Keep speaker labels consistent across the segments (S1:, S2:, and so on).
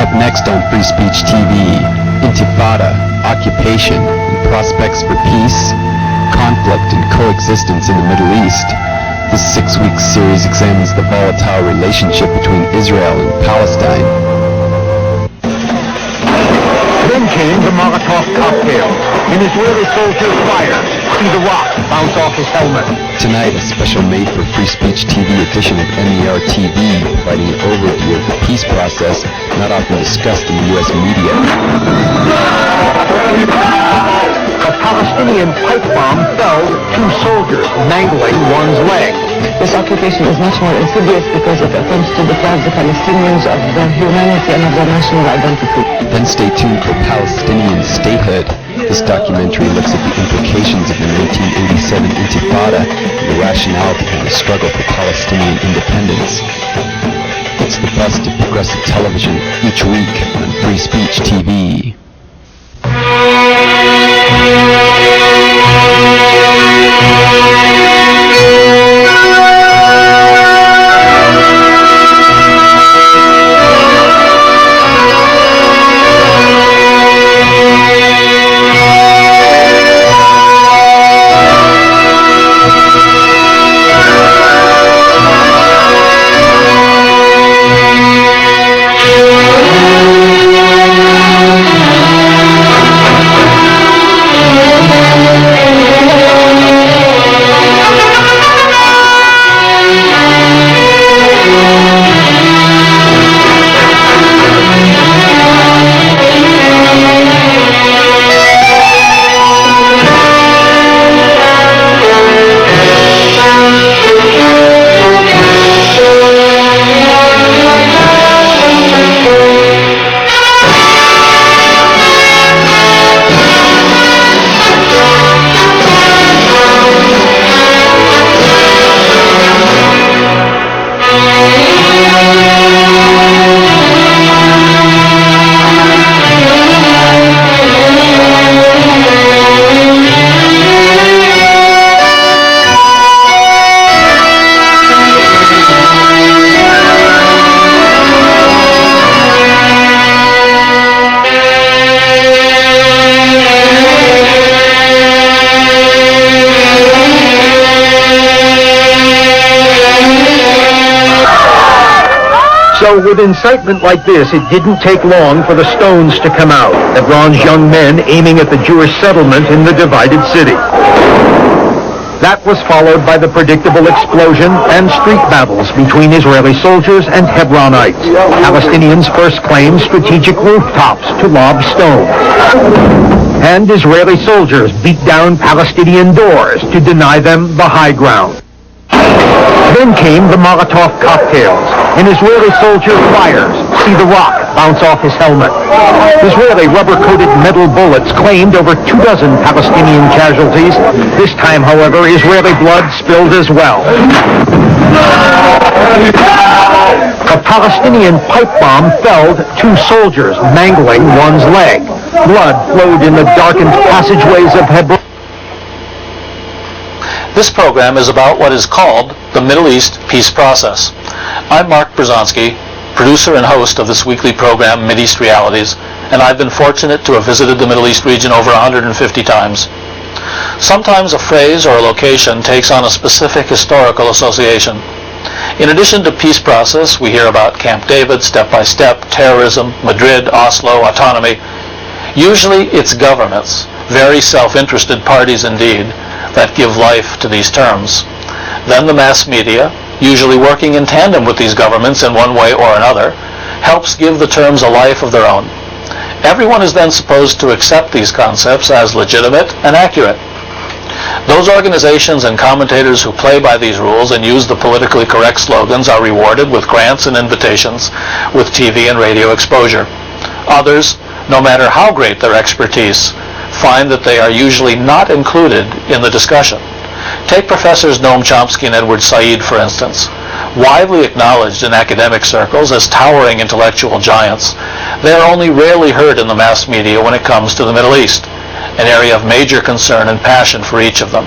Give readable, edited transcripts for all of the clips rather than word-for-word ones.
S1: Up next on Free Speech TV, Intifada, Occupation, and Prospects for Peace, Conflict and Coexistence in the Middle East. This 6-week series examines the volatile relationship between Israel and Palestine.
S2: Then came the Molotov cocktails. An Israeli soldier fires. See the rock bounce off his helmet.
S1: Tonight, a special made for Free Speech TV edition of MERTV, providing an overview of the peace process not often discussed in the U.S. media.
S2: A Palestinian pipe bomb felled 2 soldiers, mangling one's leg.
S3: This occupation is much more insidious because it attempts to deprive the Palestinians of their humanity and of their national identity.
S1: Then stay tuned for Palestinian Statehood. This documentary looks at the implications of the 1987 Intifada and the rationale behind the struggle for Palestinian independence. It's the best of progressive television each week on Free Speech TV.
S2: So with incitement like this, it didn't take long for the stones to come out. Hebron's young men aiming at the Jewish settlement in the divided city. That was followed by the predictable explosion and street battles between Israeli soldiers and Hebronites. Palestinians first claimed strategic rooftops to lob stones. And Israeli soldiers beat down Palestinian doors to deny them the high ground. Then came the Molotov cocktails. An Israeli soldier fires. See the rock bounce off his helmet. Israeli rubber-coated metal bullets claimed over 24 Palestinian casualties. This time, however, Israeli blood spilled as well. A Palestinian pipe bomb felled 2 soldiers, mangling one's leg. Blood flowed in the darkened passageways of Hebron.
S4: This program is about what is called the Middle East peace process. I'm Mark Bruzonsky, producer and host of this weekly program, Mideast Realities, and I've been fortunate to have visited the Middle East region over 150 times. Sometimes a phrase or a location takes on a specific historical association. In addition to peace process, we hear about Camp David, Step by Step, terrorism, Madrid, Oslo, autonomy. Usually it's governments, very self-interested parties indeed, that give life to these terms. Then the mass media, usually working in tandem with these governments in one way or another, helps give the terms a life of their own. Everyone is then supposed to accept these concepts as legitimate and accurate. Those organizations and commentators who play by these rules and use the politically correct slogans are rewarded with grants and invitations, with TV and radio exposure. Others, no matter how great their expertise, find that they are usually not included in the discussion. Take Professors Noam Chomsky and Edward Said, for instance. Widely acknowledged in academic circles as towering intellectual giants, they are only rarely heard in the mass media when it comes to the Middle East, an area of major concern and passion for each of them.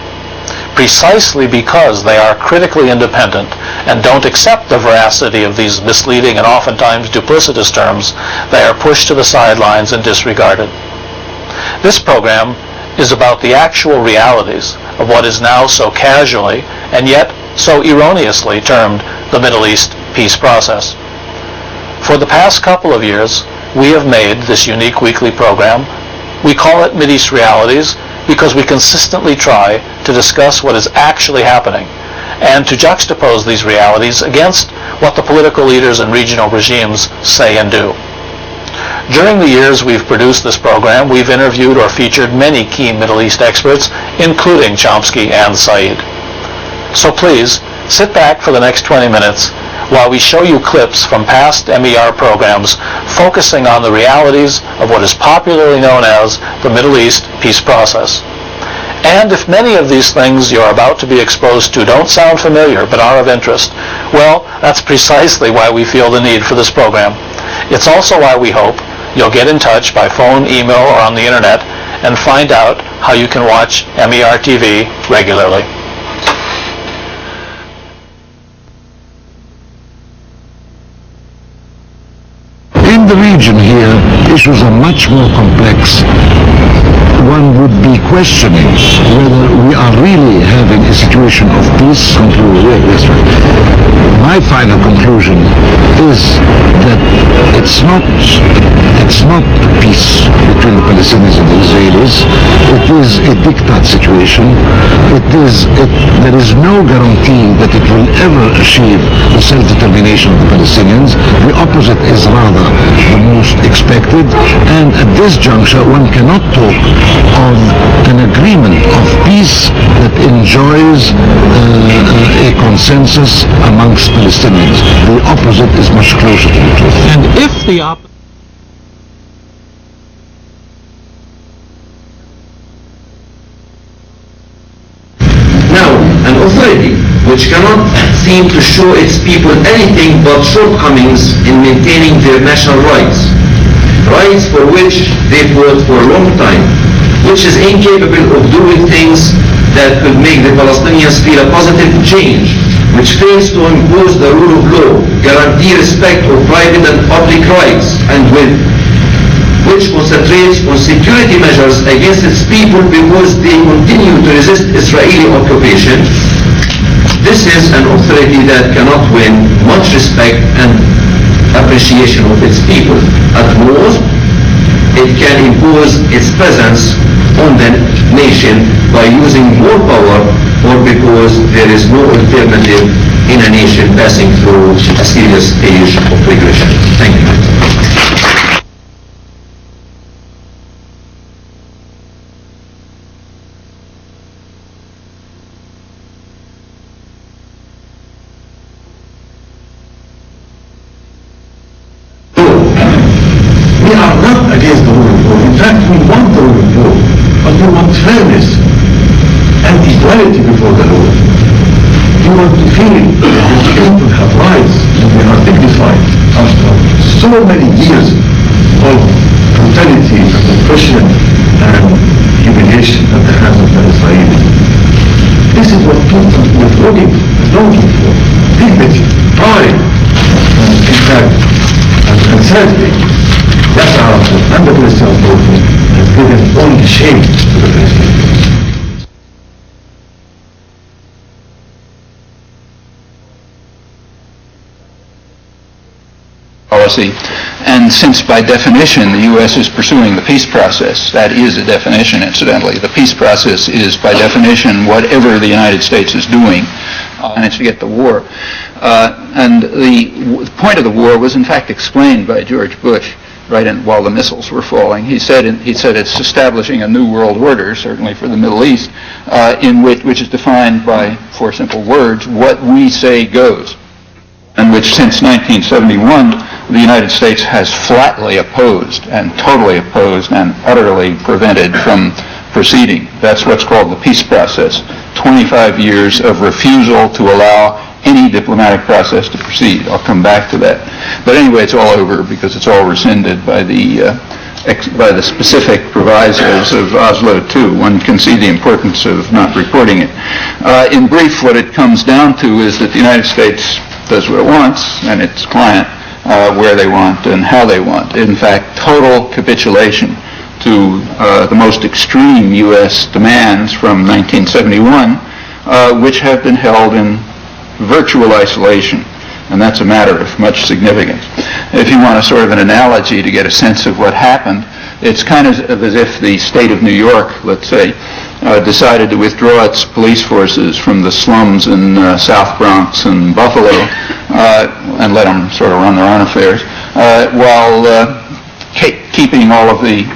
S4: precisely because they are critically independent and don't accept the veracity of these misleading and oftentimes duplicitous terms, they are pushed to the sidelines and disregarded. This program is about the actual realities of what is now so casually and yet so erroneously termed the Middle East peace process. For the past couple of years, we have made this unique weekly program. We call it Mideast Realities because we consistently try to discuss what is actually happening and to juxtapose these realities against what the political leaders and regional regimes say and do. During the years we've produced this program, we've interviewed or featured many key Middle East experts, including Chomsky and Said. So please, sit back for the next 20 minutes while we show you clips from past MER programs focusing on the realities of what is popularly known as the Middle East peace process. And if many of these things you're about to be exposed to don't sound familiar but are of interest, well, that's precisely why we feel the need for this program. It's also why we hope you'll get in touch by phone, email, or on the internet and find out how you can watch MERTV regularly.
S5: In the region here, issues are much more complex. One would be questioning whether we are really having a situation of peace. My final conclusion is that it's not peace between the Palestinians and the Israelis. It is a diktat situation. There is no guarantee that it will ever achieve the self-determination of the Palestinians. The opposite is rather the most expected, and at this juncture one cannot talk of an agreement of peace that enjoys a consensus amongst Palestinians. The opposite is much closer to the truth.
S6: And if the opposite
S7: Now, an authority which cannot seem to show its people anything but shortcomings in maintaining their national rights for which they fought for a long time, which is incapable of doing things that could make the Palestinians feel a positive change, which fails to impose the rule of law, guarantee respect of private and public rights, and which concentrates on security measures against its people because they continue to resist Israeli occupation. This is an authority that cannot win much respect and appreciation of its people. At most, it can impose its presence on the nation by using more power or because there is no alternative in a nation passing through a serious stage of regression. Thank you.
S5: We are not against the rule of law. In fact, we want the rule of law, but we want fairness and equality before the law. We want to feel that people have rights and they are dignified after so many years of brutality and oppression and humiliation at the hands of the Israelis. This is what people are longing for. Dignity, pride, and in fact, and sadly, Yasser Arafat and the Palestinian Authority has given only shame to the Palestinians.
S8: Policy, and since by definition the U.S. is pursuing the peace process, that is a definition incidentally, the peace process is by definition whatever the United States is doing, managed to get the war. And the point of the war was in fact explained by George Bush while the missiles were falling. He said it's establishing a new world order, certainly for the Middle East, which is defined by four simple words: what we say goes, and which since 1971 the United States has flatly opposed and totally opposed and utterly prevented from proceeding. That's what's called the peace process. 25 years of refusal to allow any diplomatic process to proceed. I'll come back to that. But anyway, it's all over because it's all rescinded by the by the specific provisos of Oslo II. One can see the importance of not reporting it. In brief, what it comes down to is that the United States does what it wants, and its client where they want and how they want. In fact, total capitulation to the most extreme U.S. demands from 1971, which have been held in virtual isolation. And that's a matter of much significance. If you want a sort of an analogy to get a sense of what happened, it's kind of as if the state of New York, let's say, decided to withdraw its police forces from the slums in South Bronx and Buffalo and let them sort of run their own affairs, while keeping all of the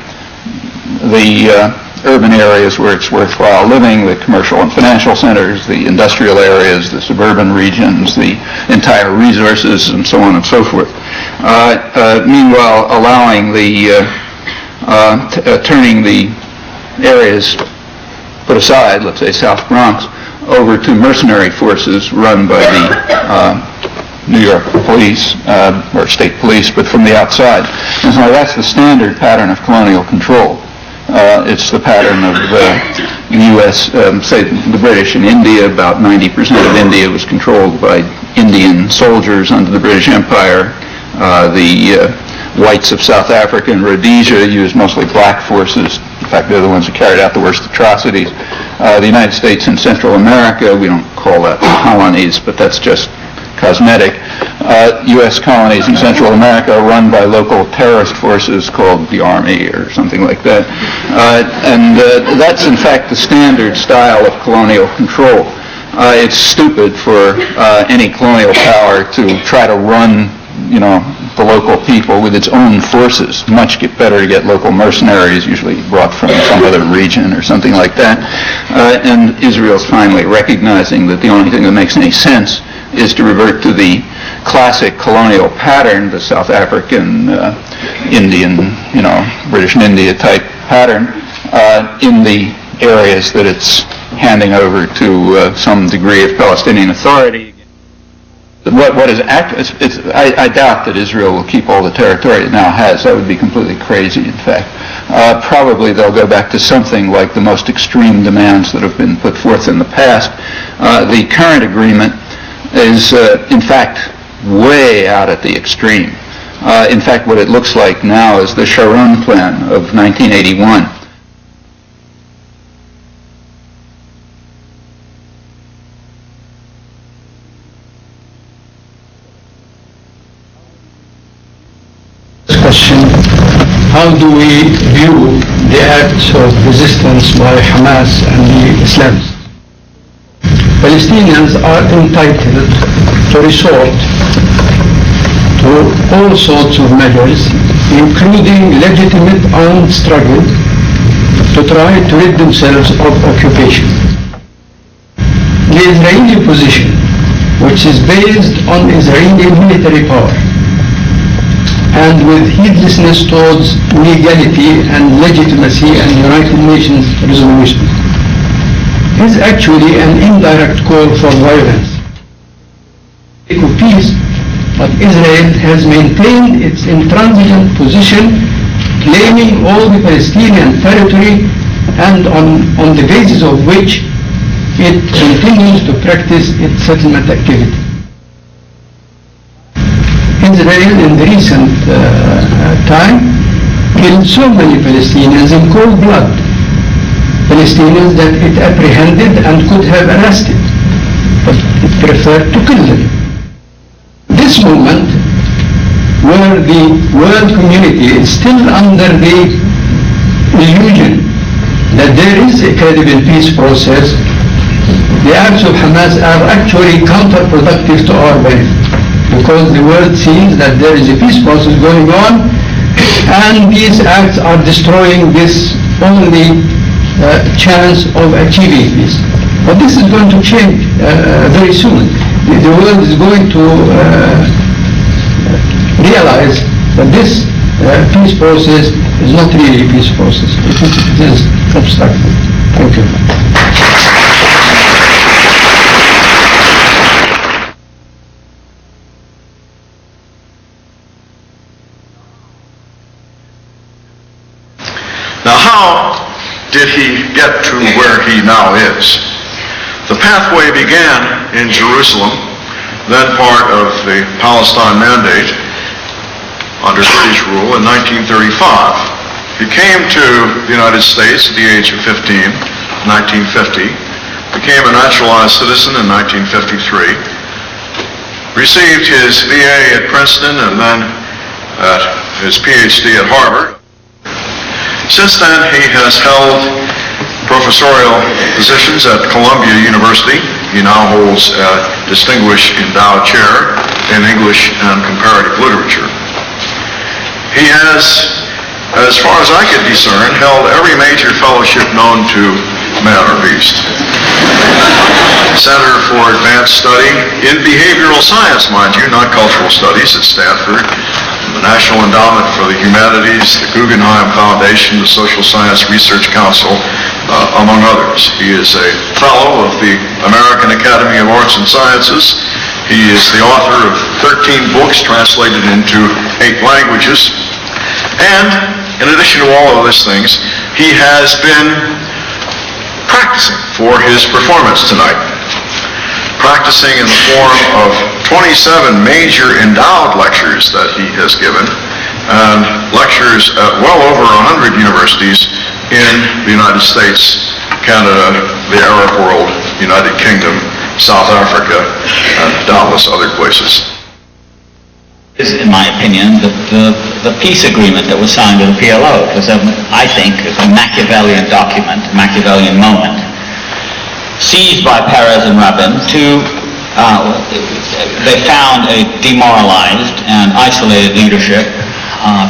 S8: urban areas where it's worthwhile living, the commercial and financial centers, the industrial areas, the suburban regions, the entire resources, and so on and so forth. Meanwhile, allowing turning the areas put aside, let's say South Bronx, over to mercenary forces run by the New York police, or state police, but from the outside. And so that's the standard pattern of colonial control. It's the pattern of the U.S., say the British in India. About 90% of India was controlled by Indian soldiers under the British Empire. The whites of South Africa and Rhodesia used mostly black forces. In fact, they're the ones who carried out the worst atrocities. The United States and Central America, we don't call that colonies, but that's just cosmetic. U.S. colonies in Central America are run by local terrorist forces called the Army or something like that. And that's in fact the standard style of colonial control. It's stupid for any colonial power to try to run, the local people with its own forces. Much better to get local mercenaries, usually brought from some other region or something like that. And Israel's finally recognizing that the only thing that makes any sense is to revert to the classic colonial pattern, the South African, Indian, British and India type pattern, in the areas that it's handing over to some degree of Palestinian authority. I doubt that Israel will keep all the territory it now has. That would be completely crazy, in fact. Probably they'll go back to something like the most extreme demands that have been put forth in the past. The current agreement is, in fact, way out at the extreme. In fact, what it looks like now is the Sharon Plan of 1981.
S5: Question: how do we view the acts of resistance by Hamas and the Islamists? Palestinians are entitled to resort to all sorts of measures, including legitimate armed struggle, to try to rid themselves of occupation. The Israeli position, which is based on Israeli military power, and with heedlessness towards legality and legitimacy and United Nations resolutions, is actually an indirect call for violence. For peace, but Israel has maintained its intransigent position, claiming all the Palestinian territory, and on the basis of which it continues to practice its settlement activity. Israel in the recent time killed so many Palestinians in cold blood, Palestinians that it apprehended and could have arrested, but it preferred to kill them. This moment, where the world community is still under the illusion that there is a credible peace process, the acts of Hamas are actually counterproductive to our benefit, because the world sees that there is a peace process going on, and these acts are destroying this only chance of achieving peace. But this is going to change very soon. The world is going to realize that this peace process is not really a peace process. It is obstructive. Thank you.
S6: did he get to where he now is. The pathway began in Jerusalem, then part of the Palestine Mandate under British rule in 1935. He came to the United States at the age of 15, 1950, became a naturalized citizen in 1953, received his BA at Princeton and then his PhD at Harvard. Since then, he has held professorial positions at Columbia University. He now holds a distinguished endowed chair in English and comparative literature. He has, as far as I could discern, held every major fellowship known to man or beast. Center for Advanced Study in Behavioral Science, mind you, not cultural studies at Stanford, the National Endowment for the Humanities, the Guggenheim Foundation, the Social Science Research Council, among others. He is a fellow of the American Academy of Arts and Sciences. He is the author of 13 books translated into 8 languages. And in addition to all of these things, he has been practicing for his performance tonight. Practicing in the form of 27 major endowed lectures that he has given, and lectures at well over 100 universities in the United States, Canada, the Arab world, United Kingdom, South Africa, and doubtless other places.
S9: Is, in my opinion, the peace agreement that was signed with the PLO. It was, I think, a Machiavellian document, a Machiavellian moment, seized by Peres and Rabin they found a demoralized and isolated leadership,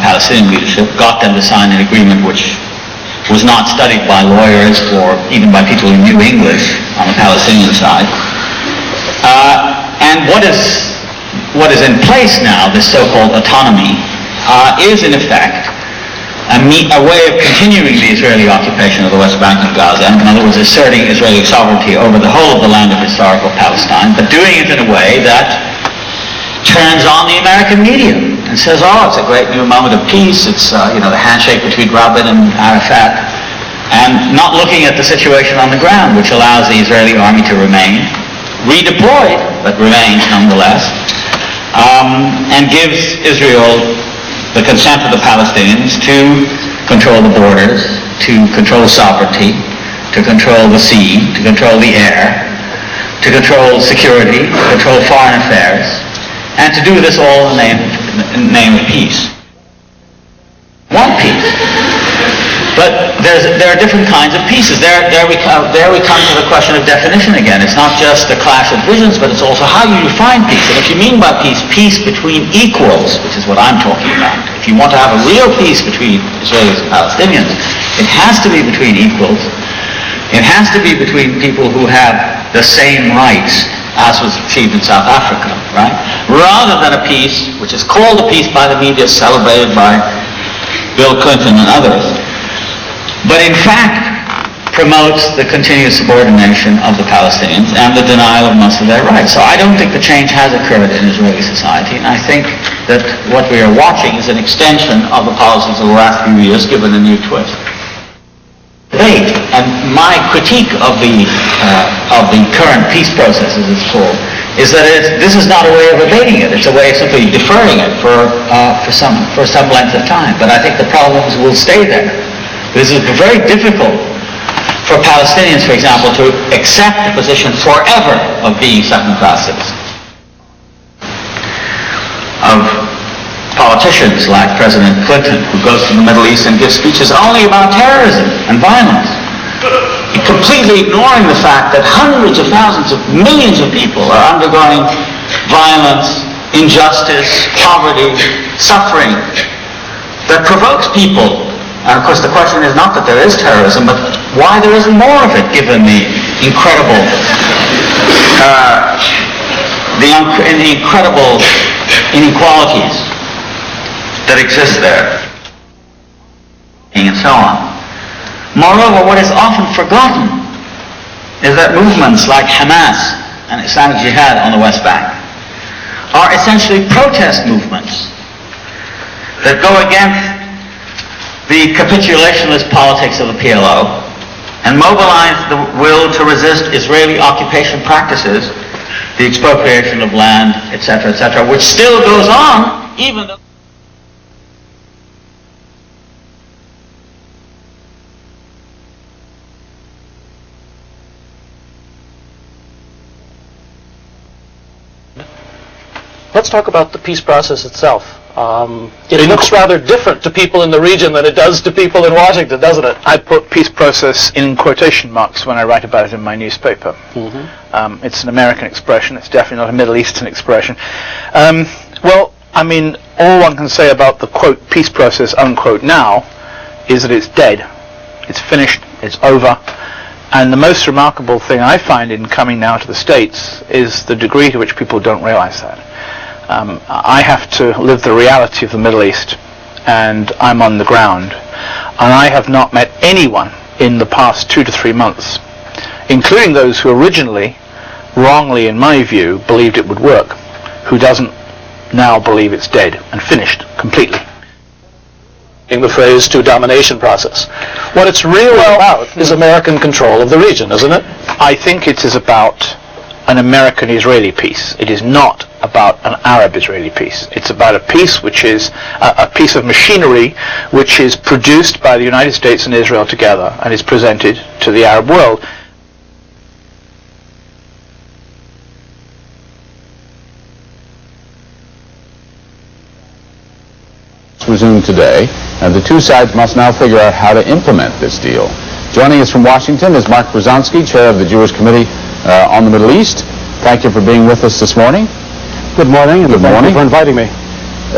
S9: Palestinian leadership, got them to sign an agreement which was not studied by lawyers or even by people who knew English on the Palestinian side. And what is in place now, this so-called autonomy, is in effect a way of continuing the Israeli occupation of the West Bank and Gaza, in other words, asserting Israeli sovereignty over the whole of the land of historical Palestine, but doing it in a way that turns on the American media and says, oh, it's a great new moment of peace, it's the handshake between Rabin and Arafat, and not looking at the situation on the ground, which allows the Israeli army to remain redeployed, but remains nonetheless, and gives Israel the consent of the Palestinians to control the borders, to control sovereignty, to control the sea, to control the air, to control security, to control foreign affairs, and to do this all in the name of peace. One peace. But there are different kinds of pieces. There we come to the question of definition again. It's not just the clash of visions, but it's also how you define peace. And if you mean by peace, peace between equals, which is what I'm talking about. If you want to have a real peace between Israelis and Palestinians, it has to be between equals. It has to be between people who have the same rights as was achieved in South Africa, right? Rather than a peace, which is called a peace by the media, celebrated by Bill Clinton and others, but in fact promotes the continued subordination of the Palestinians and the denial of most of their rights. So I don't think the change has occurred in Israeli society, and I think that what we are watching is an extension of the policies of the last few years given a new twist. Debate, and my critique of the current peace process, as it's called, is that this is not a way of abating it. It's a way of simply deferring it for some length of time. But I think the problems will stay there. This is very difficult for Palestinians, for example, to accept the position forever of being second-class citizens. Of politicians like President Clinton, who goes to the Middle East and gives speeches only about terrorism and violence, completely ignoring the fact that hundreds of thousands of millions of people are undergoing violence, injustice, poverty, suffering that provokes people. And of course the question is not that there is terrorism, but why there isn't more of it, given the incredible inequalities that exist there, and so on. Moreover, what is often forgotten is that movements like Hamas and Islamic Jihad on the West Bank are essentially protest movements that go against the capitulationist politics of the PLO and mobilize the will to resist Israeli occupation practices, the expropriation of land, etc., which still goes on, even though...
S4: Let's talk about the peace process itself. It looks rather different to people in the region than it does to people in Washington, doesn't it?
S10: I put peace process in quotation marks when I write about it in my newspaper. It's an American expression. It's definitely not a Middle Eastern expression. Well, I mean, all one can say about the, quote, peace process, unquote, now, is that it's dead. It's finished. It's over. And the most remarkable thing I find in coming now to the States is the degree to which people don't realize that. I have to live the reality of the Middle East, and I'm on the ground. And I have not met anyone in the past 2 to 3 months, including those who originally, wrongly in my view, believed it would work, who doesn't now believe it's dead and finished completely.
S4: The phrase to domination process. What it's really about is American control of the region, isn't it?
S10: I think it is about an American-Israeli peace. It is not about an Arab-Israeli peace. It's about a peace which is a piece of machinery which is produced by the United States and Israel together and is presented to the Arab world.
S11: Resumed today, and the two sides must now figure out how to implement this deal. Joining us from Washington is Mark Bruzonsky, chair of the Jewish Committee on the Middle East. Thank you for being with us this morning.
S12: Good morning, and thank you for inviting me.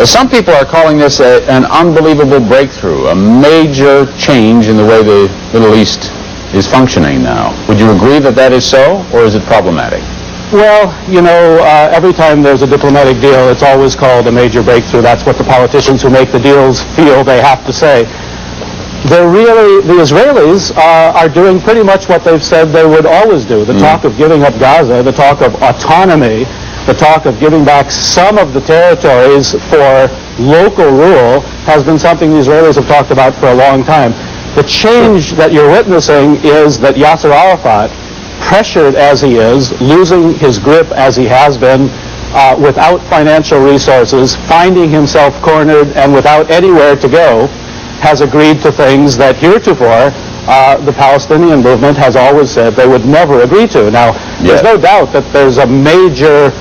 S11: Some people are calling this an unbelievable breakthrough, a major change in the way the Middle East is functioning now. Would you agree that that is so, or is it problematic?
S12: Well, you know, every time there's a diplomatic deal, it's always called a major breakthrough. That's what the politicians who make the deals feel they have to say. The Israelis are doing pretty much what they've said they would always do. The talk of giving up Gaza, the talk of autonomy, the talk of giving back some of the territories for local rule has been something the Israelis have talked about for a long time. The change that you're witnessing is that Yasser Arafat, pressured as he is, losing his grip as he has been, without financial resources, finding himself cornered and without anywhere to go, has agreed to things that heretofore the Palestinian movement has always said they would never agree to. Now, there's no doubt that there's a major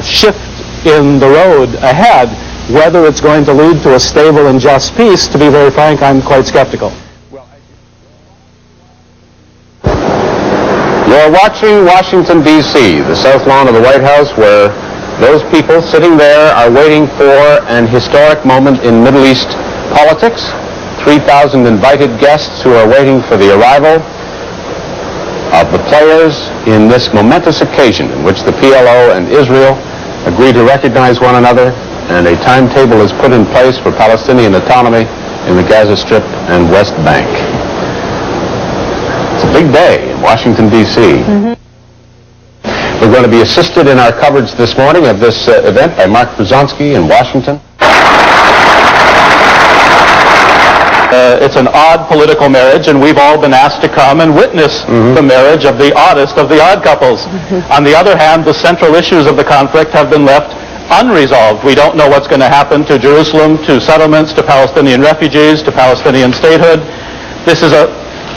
S12: shift in the road ahead. Whether it's going to lead to a stable and just peace, to be very frank, I'm quite skeptical.
S11: You're watching Washington, D.C., the south lawn of the White House, where those people sitting there are waiting for an historic moment in Middle East politics. 3,000 invited guests who are waiting for the arrival of the players in this momentous occasion in which the PLO and Israel agree to recognize one another, and a timetable is put in place for Palestinian autonomy in the Gaza Strip and West Bank. It's a big day in Washington, D.C. We're going to be assisted in our coverage this morning of this event by Mark Bruzonsky in Washington.
S12: It's an odd political marriage, and we've all been asked to come and witness the marriage of the oddest of the odd couples. On the other hand, the central issues of the conflict have been left unresolved. We don't know what's going to happen to Jerusalem, to settlements, to Palestinian refugees, to Palestinian statehood.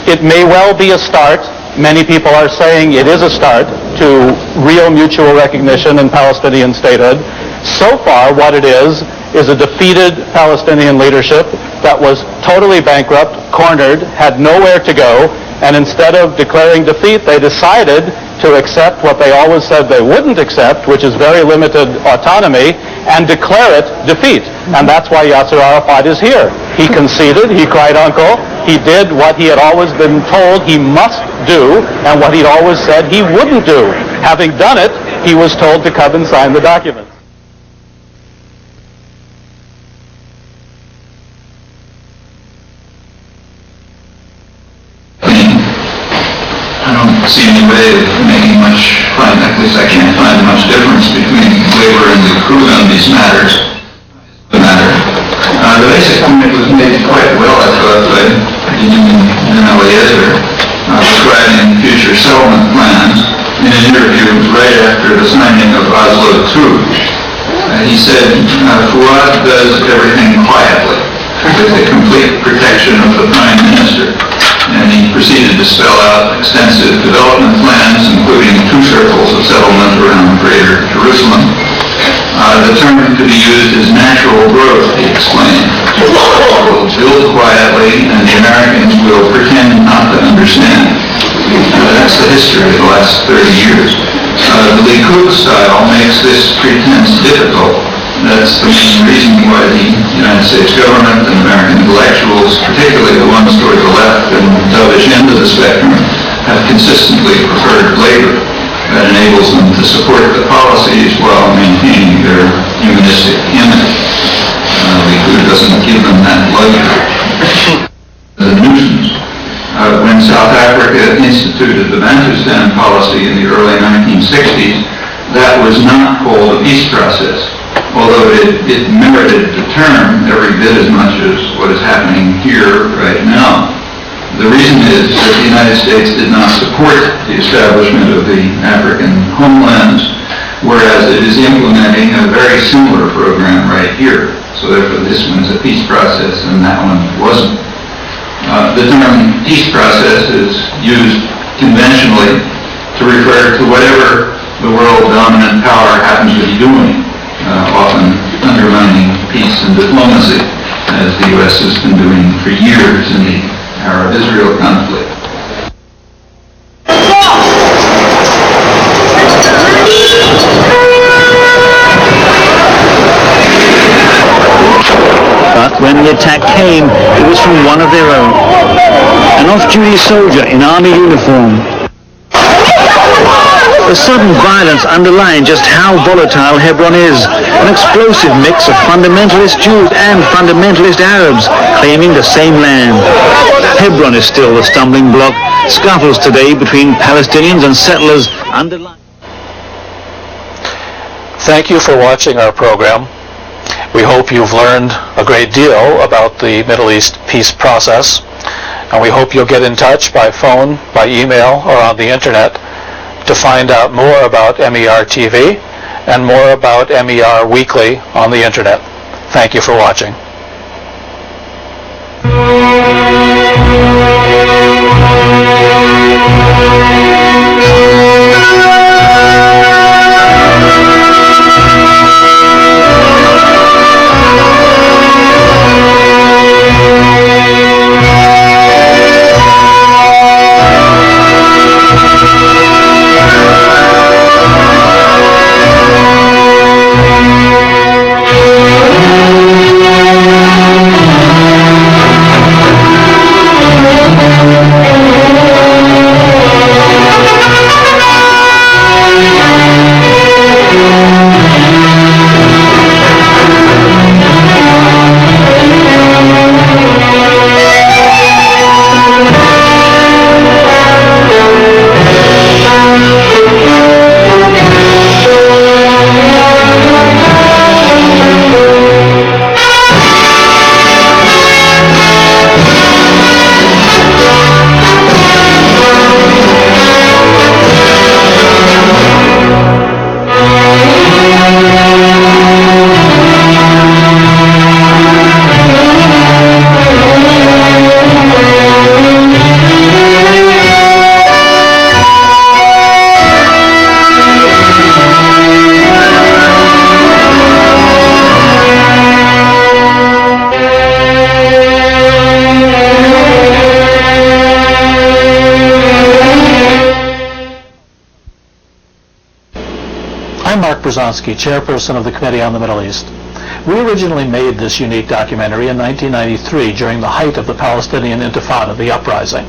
S12: It may well be a start. Many people are saying it is a start to real mutual recognition and Palestinian statehood. So far, what it is a defeated Palestinian leadership that was totally bankrupt, cornered, had nowhere to go, and instead of declaring defeat, they decided to accept what they always said they wouldn't accept, which is very limited autonomy, and declare it defeat. And that's why Yasser Arafat is here. He conceded, he cried uncle, he did what he had always been told he must do, and what he'd always said he wouldn't do. Having done it, he was told to come and sign the document.
S8: I don't see any way of making much, at least I can't find much difference between labor and the crew on these matters. The basic point was made quite well, I thought, by Eliezer. after the signing of Oslo II. He said, Fuad does everything quietly, with the complete protection of the Prime Minister. And he proceeded to spell out extensive development plans, including 2 circles of settlement around Greater Jerusalem. The term to be used is natural growth, he explained. We'll build quietly, and the Americans will pretend not to understand. That's the history of the last 30 years. The Likud style makes this pretense difficult. That's the main reason why the United States government and American intellectuals, particularly the ones toward the left and dovish end of the spectrum, have consistently preferred labor. That enables them to support the policies while maintaining their humanistic image. Likud doesn't give them that luxury. The nuisance. When South Africa instituted the Bantustan policy in the early 1960s, that was not called a peace process, although it merited the term every bit as much as what is happening here right now. The reason is that the United States did not support the establishment of the African homelands, whereas it is implementing a very similar program right here. So therefore this one is a peace process and that one wasn't. The term peace process is used conventionally to refer to whatever the world dominant power happens to be doing, often undermining peace and diplomacy, as the U.S. has been doing for years in the Arab-Israel conflict.
S13: But when the attack came, it was from one of their own, an off-duty soldier in army uniform. The sudden violence underlined just how volatile Hebron is, an explosive mix of fundamentalist Jews and fundamentalist Arabs claiming the same land. Hebron is still the stumbling block. Scuffles today between Palestinians and settlers underline.
S4: Thank you for watching our program. We hope you've learned a great deal about the Middle East peace process, and we hope you'll get in touch by phone, by email, or on the internet to find out more about MERTV and more about MER Weekly on the internet. Thank you for watching. Bruzonsky, chairperson of the Committee on the Middle East. We originally made this unique documentary in 1993 during the height of the Palestinian Intifada, the uprising.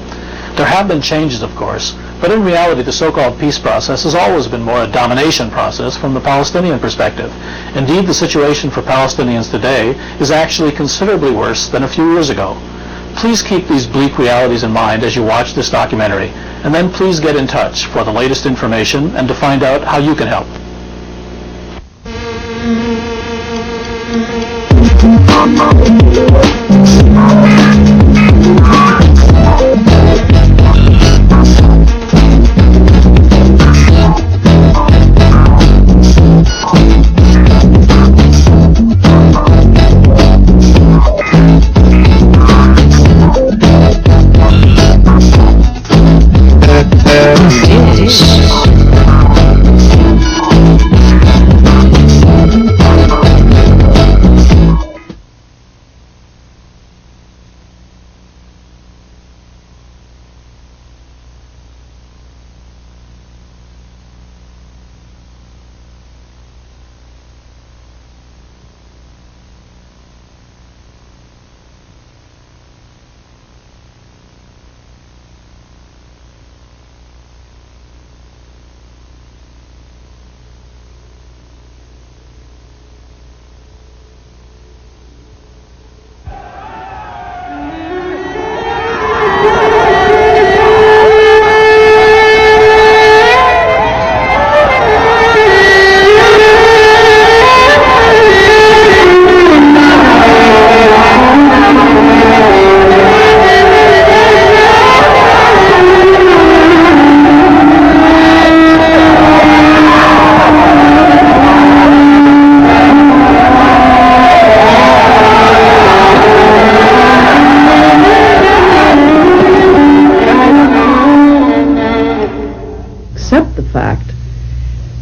S4: There have been changes, of course, but in reality the so-called peace process has always been more a domination process from the Palestinian perspective. Indeed, the situation for Palestinians today is actually considerably worse than a few years ago. Please keep these bleak realities in mind as you watch this documentary, and then please get in touch for the latest information and to find out how you can help.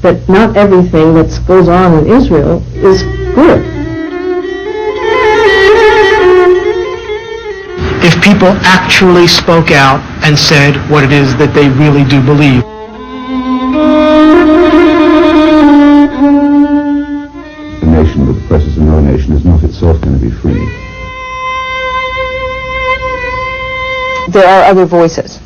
S3: that not everything that goes on in Israel is good.
S14: If people actually spoke out and said what it is that they really do believe.
S5: A nation that oppresses another nation is not itself going to be free.
S3: There are other voices.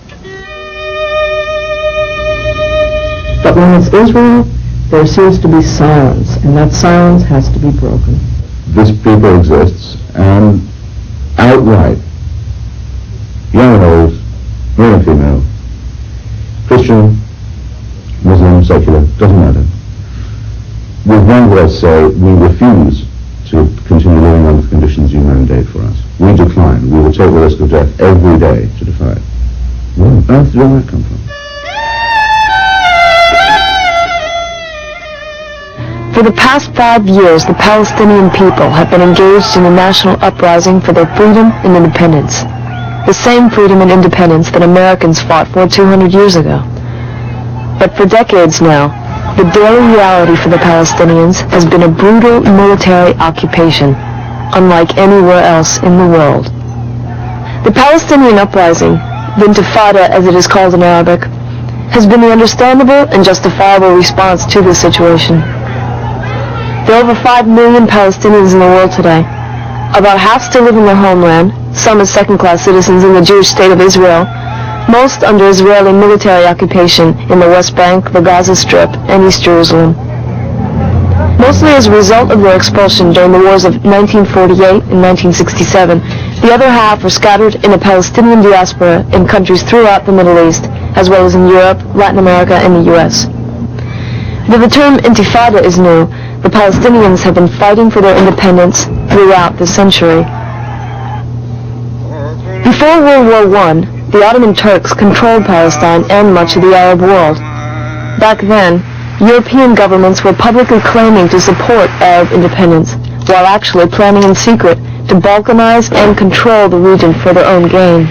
S3: But when it's Israel, there seems to be silence, and that silence has to be broken.
S5: This people exists, and outright, young and old, male and female, Christian, Muslim, secular, doesn't matter. With one word say, we refuse to continue living under the conditions you mandate for us. We decline. We will take the risk of death every day to defy it. Where on earth did all that come from?
S3: For the past 5 years, the Palestinian people have been engaged in a national uprising for their freedom and independence. The same freedom and independence that Americans fought for 200 years ago. But for decades now, the daily reality for the Palestinians has been a brutal military occupation, unlike anywhere else in the world. The Palestinian uprising, the Intifada as it is called in Arabic, has been the understandable and justifiable response to this situation. There are over 5 million Palestinians in the world today. About half still live in their homeland, some as second-class citizens in the Jewish state of Israel, most under Israeli military occupation in the West Bank, the Gaza Strip, and East Jerusalem. Mostly as a result of their expulsion during the wars of 1948 and 1967, the other half were scattered in a Palestinian diaspora in countries throughout the Middle East, as well as in Europe, Latin America, and the U.S. Though the term Intifada is new, the Palestinians have been fighting for their independence throughout the century. Before World War I, the Ottoman Turks controlled Palestine and much of the Arab world. Back then, European governments were publicly claiming to support Arab independence, while actually planning in secret to balkanize and control the region for their own gain.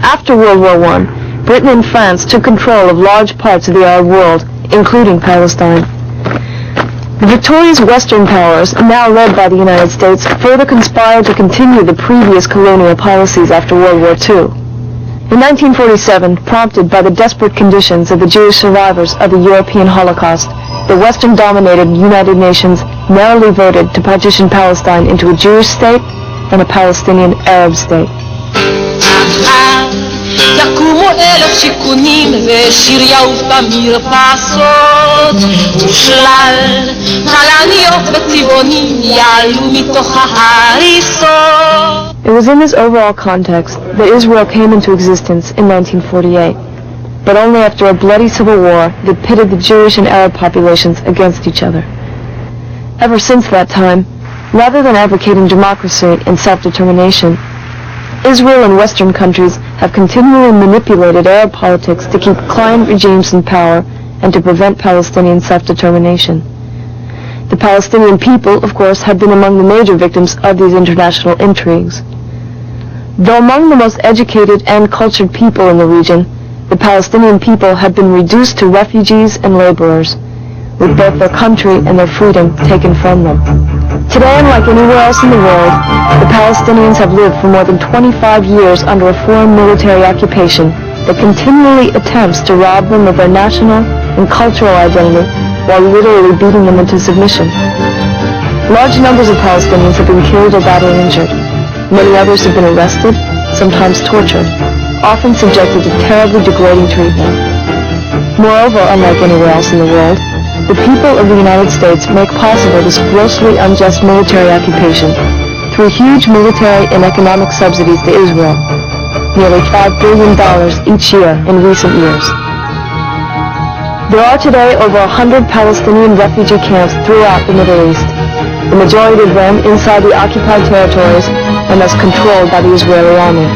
S3: After World War I, Britain and France took control of large parts of the Arab world, including Palestine. The victorious Western powers, now led by the United States, further conspired to continue the previous colonial policies after World War II. In 1947, prompted by the desperate conditions of the Jewish survivors of the European Holocaust, the Western-dominated United Nations narrowly voted to partition Palestine into a Jewish state and a Palestinian Arab state.
S15: יקומו 1000 שיכונים ושיר יעוף במרפסות ושלל כלניות וצבעונים יעלו מתוך ההריסות.
S3: It was in this overall context that Israel came into existence in 1948, but only after a bloody civil war that pitted the Jewish and Arab populations against each other. Ever since that time, rather than advocating democracy and self-determination, Israel and Western countries have continually manipulated Arab politics to keep client regimes in power and to prevent Palestinian self-determination. The Palestinian people, of course, have been among the major victims of these international intrigues. Though among the most educated and cultured people in the region, the Palestinian people have been reduced to refugees and laborers, with both their country and their freedom taken from them. Today, unlike anywhere else in the world, the Palestinians have lived for more than 25 years under a foreign military occupation that continually attempts to rob them of their national and cultural identity while literally beating them into submission. Large numbers of Palestinians have been killed or badly injured. Many others have been arrested, sometimes tortured, often subjected to terribly degrading treatment. Moreover, unlike anywhere else in the world, the people of the United States make possible this grossly unjust military occupation through huge military and economic subsidies to Israel, nearly $5 billion each year in recent years. There are today over 100 Palestinian refugee camps throughout the Middle East, the majority of them inside the occupied territories and thus controlled by the Israeli army.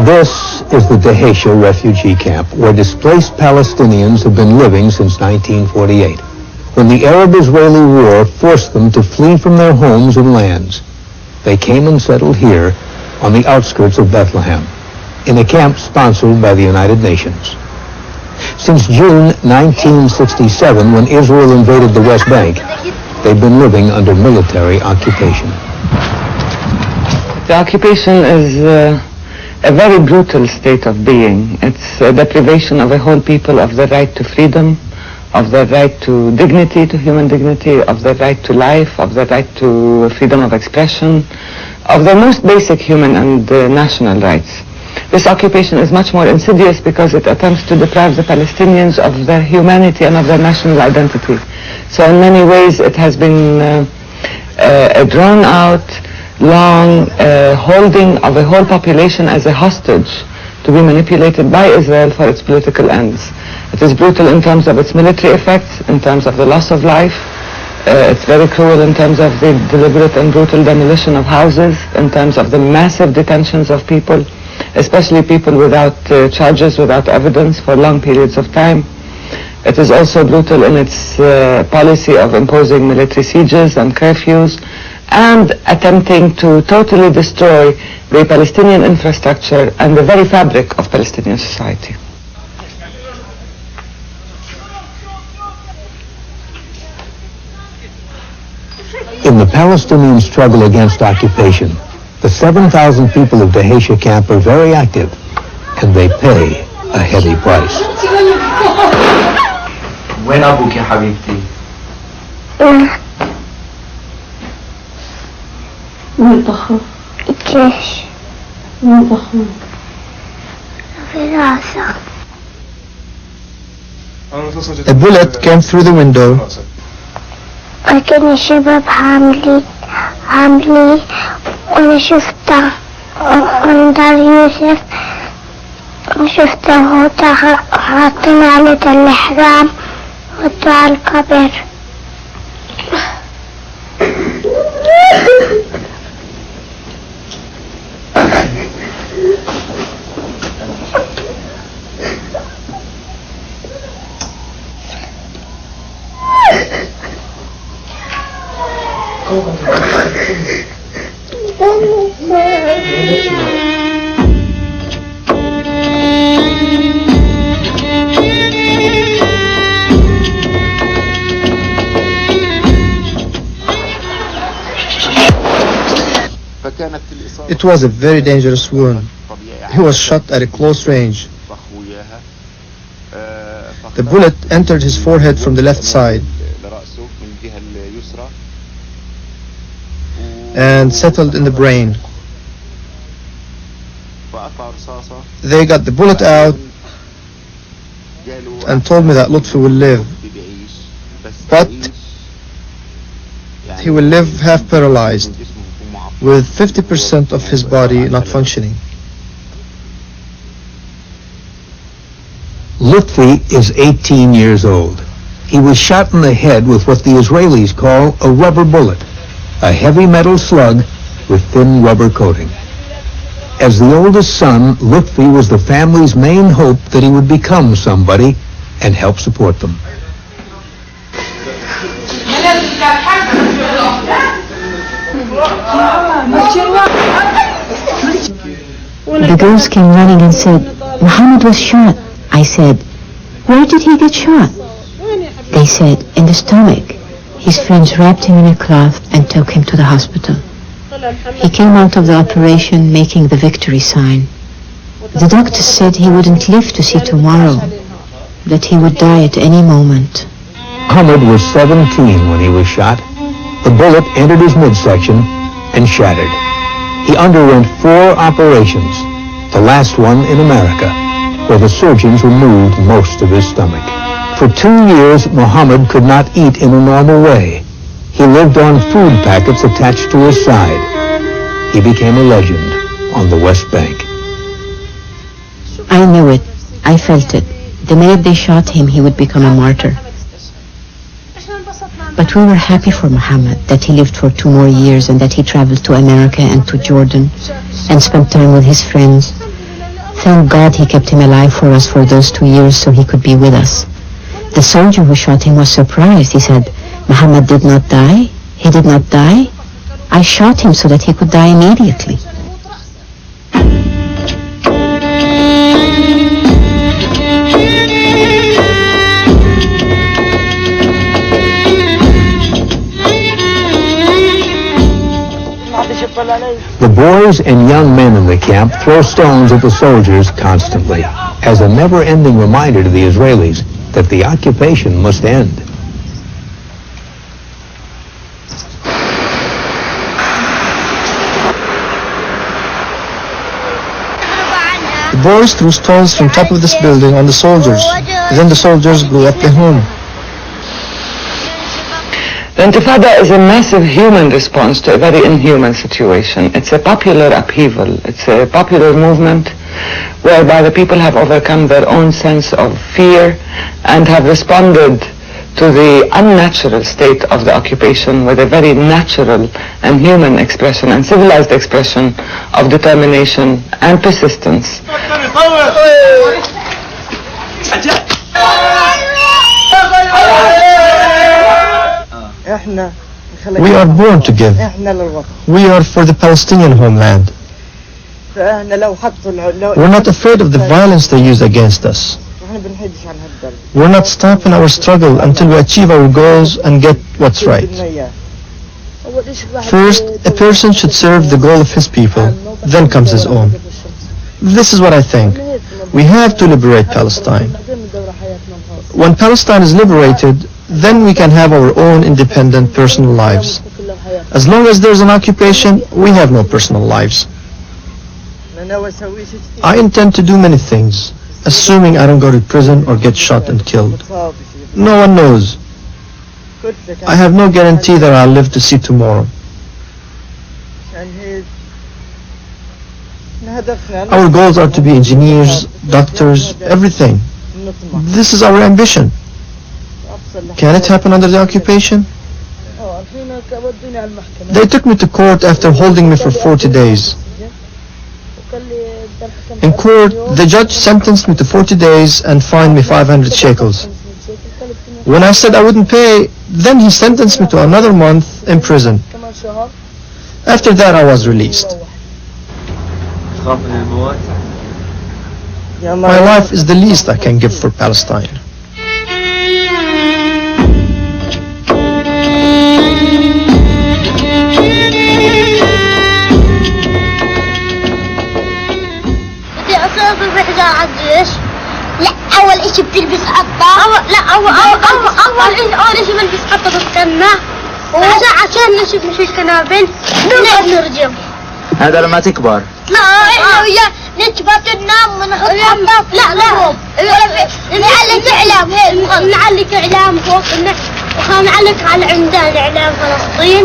S16: This is the Dheisheh refugee camp, where displaced Palestinians have been living since 1948, when the Arab-Israeli War forced them to flee from their homes and lands. They came and settled here on the outskirts of Bethlehem, in a camp sponsored by the United Nations. Since June 1967, when Israel invaded the West Bank, they've been living under military occupation.
S17: The occupation is a very brutal state of being. It's a deprivation of a whole people of the right to freedom, of the right to dignity, to human dignity, of the right to life, of the right to freedom of expression, of the most basic human and national rights. This occupation is much more insidious because it attempts to deprive the Palestinians of their humanity and of their national identity. So in many ways it has been a drawn-out, long holding of a whole population as a hostage to be manipulated by Israel for its political ends. It is brutal in terms of its military effects, in terms of the loss of life. It's very cruel in terms of the deliberate and brutal demolition of houses, in terms of the massive detentions of people, especially people without charges, without evidence for long periods of time. It is also brutal in its policy of imposing military sieges and curfews and attempting to totally destroy the Palestinian infrastructure and the very fabric of Palestinian society.
S16: In the Palestinian struggle against occupation, the 7,000 people of Dheisheh camp are very active, and they pay a heavy price.
S18: وين أبوك يا حبيبتي؟
S19: منتخب الجيش منتخب في راسه.
S20: A bullet came through the window.
S19: لكن الشباب عاملي وأنا شفته عند يوسف وشفته حاطين على الإحرام ودوا على القبر.
S20: It was a very dangerous wound. He was shot at a close range. The bullet entered his forehead from the left side and settled in the brain. They got the bullet out and told me that Lutfi will live, but he will live half paralyzed, with 50% of his body not functioning.
S16: Lutfi is 18 years old. He was shot in the head with what the Israelis call a rubber bullet, a heavy metal slug with thin rubber coating. As the oldest son, Lutfi was the family's main hope that he would become somebody and help support them.
S21: The girls came running and said, "Muhammad was shot." I said, "Where did he get shot?" They said, "In the stomach." His friends wrapped him in a cloth and took him to the hospital. He came out of the operation making the victory sign. The doctor said he wouldn't live to see tomorrow, that he would die at any moment.
S16: Muhammad was 17 when he was shot. The bullet entered his midsection and shattered. He underwent 4 operations, the last one in America, where the surgeons removed most of his stomach. For 2 years, Muhammad could not eat in a normal way. He lived on food packets attached to his side. He became a legend on the West Bank.
S21: I knew it. I felt it. The minute they shot him, he would become a martyr. But we were happy for Muhammad that he lived for 2 more years and that he traveled to America and to Jordan and spent time with his friends. Thank God he kept him alive for us for those 2 years so he could be with us. The soldier who shot him was surprised. He said, "Muhammad did not die? He did not die? I shot him so that he could die immediately."
S16: The boys and young men in the camp throw stones at the soldiers constantly, as a never-ending reminder to the Israelis that the occupation must end.
S10: The boys threw stones from top of this building on the soldiers. Then the soldiers blew up the home.
S17: The Intifada is a massive human response to a very inhuman situation. It's a popular upheaval. It's a popular movement whereby the people have overcome their own sense of fear and have responded to the unnatural state of the occupation with a very natural and human expression and civilized expression of determination and persistence.
S10: We are born to give. We are for the Palestinian homeland. We're not afraid of the violence they use against us. We're not stopping our struggle until we achieve our goals and get what's right. First, a person should serve the goal of his people, then comes his own. This is what I think. We have to liberate Palestine. When Palestine is liberated, then we can have our own independent personal lives. As long as there's an occupation, we have no personal lives. I intend to do many things, assuming I don't go to prison or get shot and killed. No one knows. I have no guarantee that I'll live to see tomorrow. Our goals are to be engineers, doctors, everything. This is our ambition. Can it happen under the occupation? They took me to court after holding me for 40 days. In court, the judge sentenced me to 40 days and fined me 500 shekels. When I said I wouldn't pay, then he sentenced me to another month in prison. After that, I was released. My life is the least I can give for Palestine.
S19: لا اول اشي بتلبس قطة اول اشي بلبس قطة بالقمة عشان نشوف الكنابل نرجم.
S18: هذا لما تكبر.
S19: لا احنا وياه نكبر ننام ونحط قطة. لا نعلق اعلام نعلق اعلام فوق نعلق على عمدان اعلام فلسطين.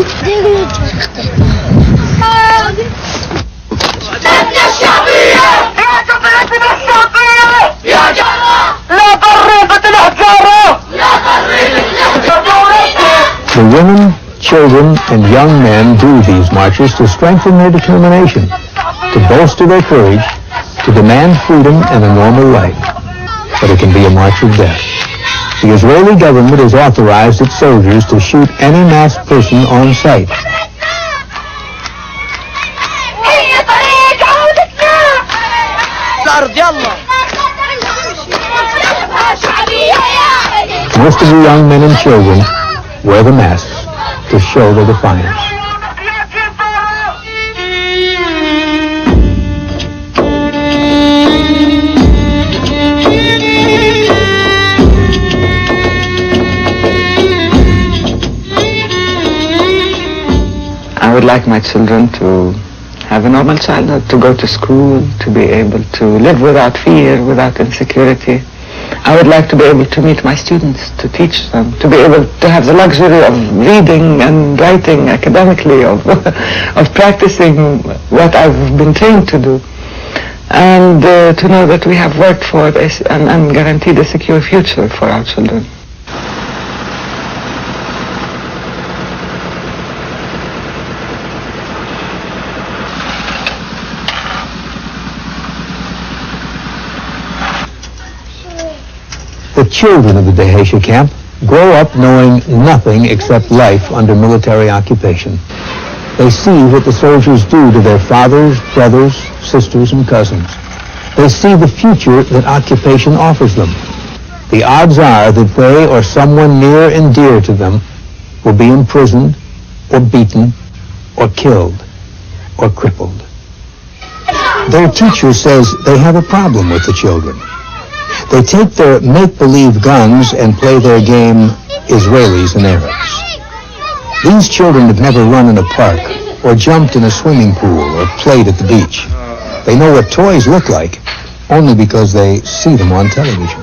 S16: The women, children, and young men do these marches to strengthen their determination, to bolster their courage, to demand freedom and a normal life. But it can be a march of death. The Israeli government has authorized its soldiers to shoot any masked person on sight. Most of the young men and children wear the masks to show their defiance.
S17: I would like my children to have a normal childhood, to go to school, to be able to live without fear, without insecurity. I would like to be able to meet my students, to teach them, to be able to have the luxury of reading and writing academically, of practicing what I've been trained to do, and to know that we have worked for this and guaranteed a secure future for our children.
S16: The children of the Dehesha camp grow up knowing nothing except life under military occupation. They see what the soldiers do to their fathers, brothers, sisters, and cousins. They see the future that occupation offers them. The odds are that they or someone near and dear to them will be imprisoned, or beaten, or killed, or crippled. Their teacher says they have a problem with the children. They take their make-believe guns and play their game Israelis and Arabs. These children have never run in a park or jumped in a swimming pool or played at the beach. They know what toys look like only because they see them on television.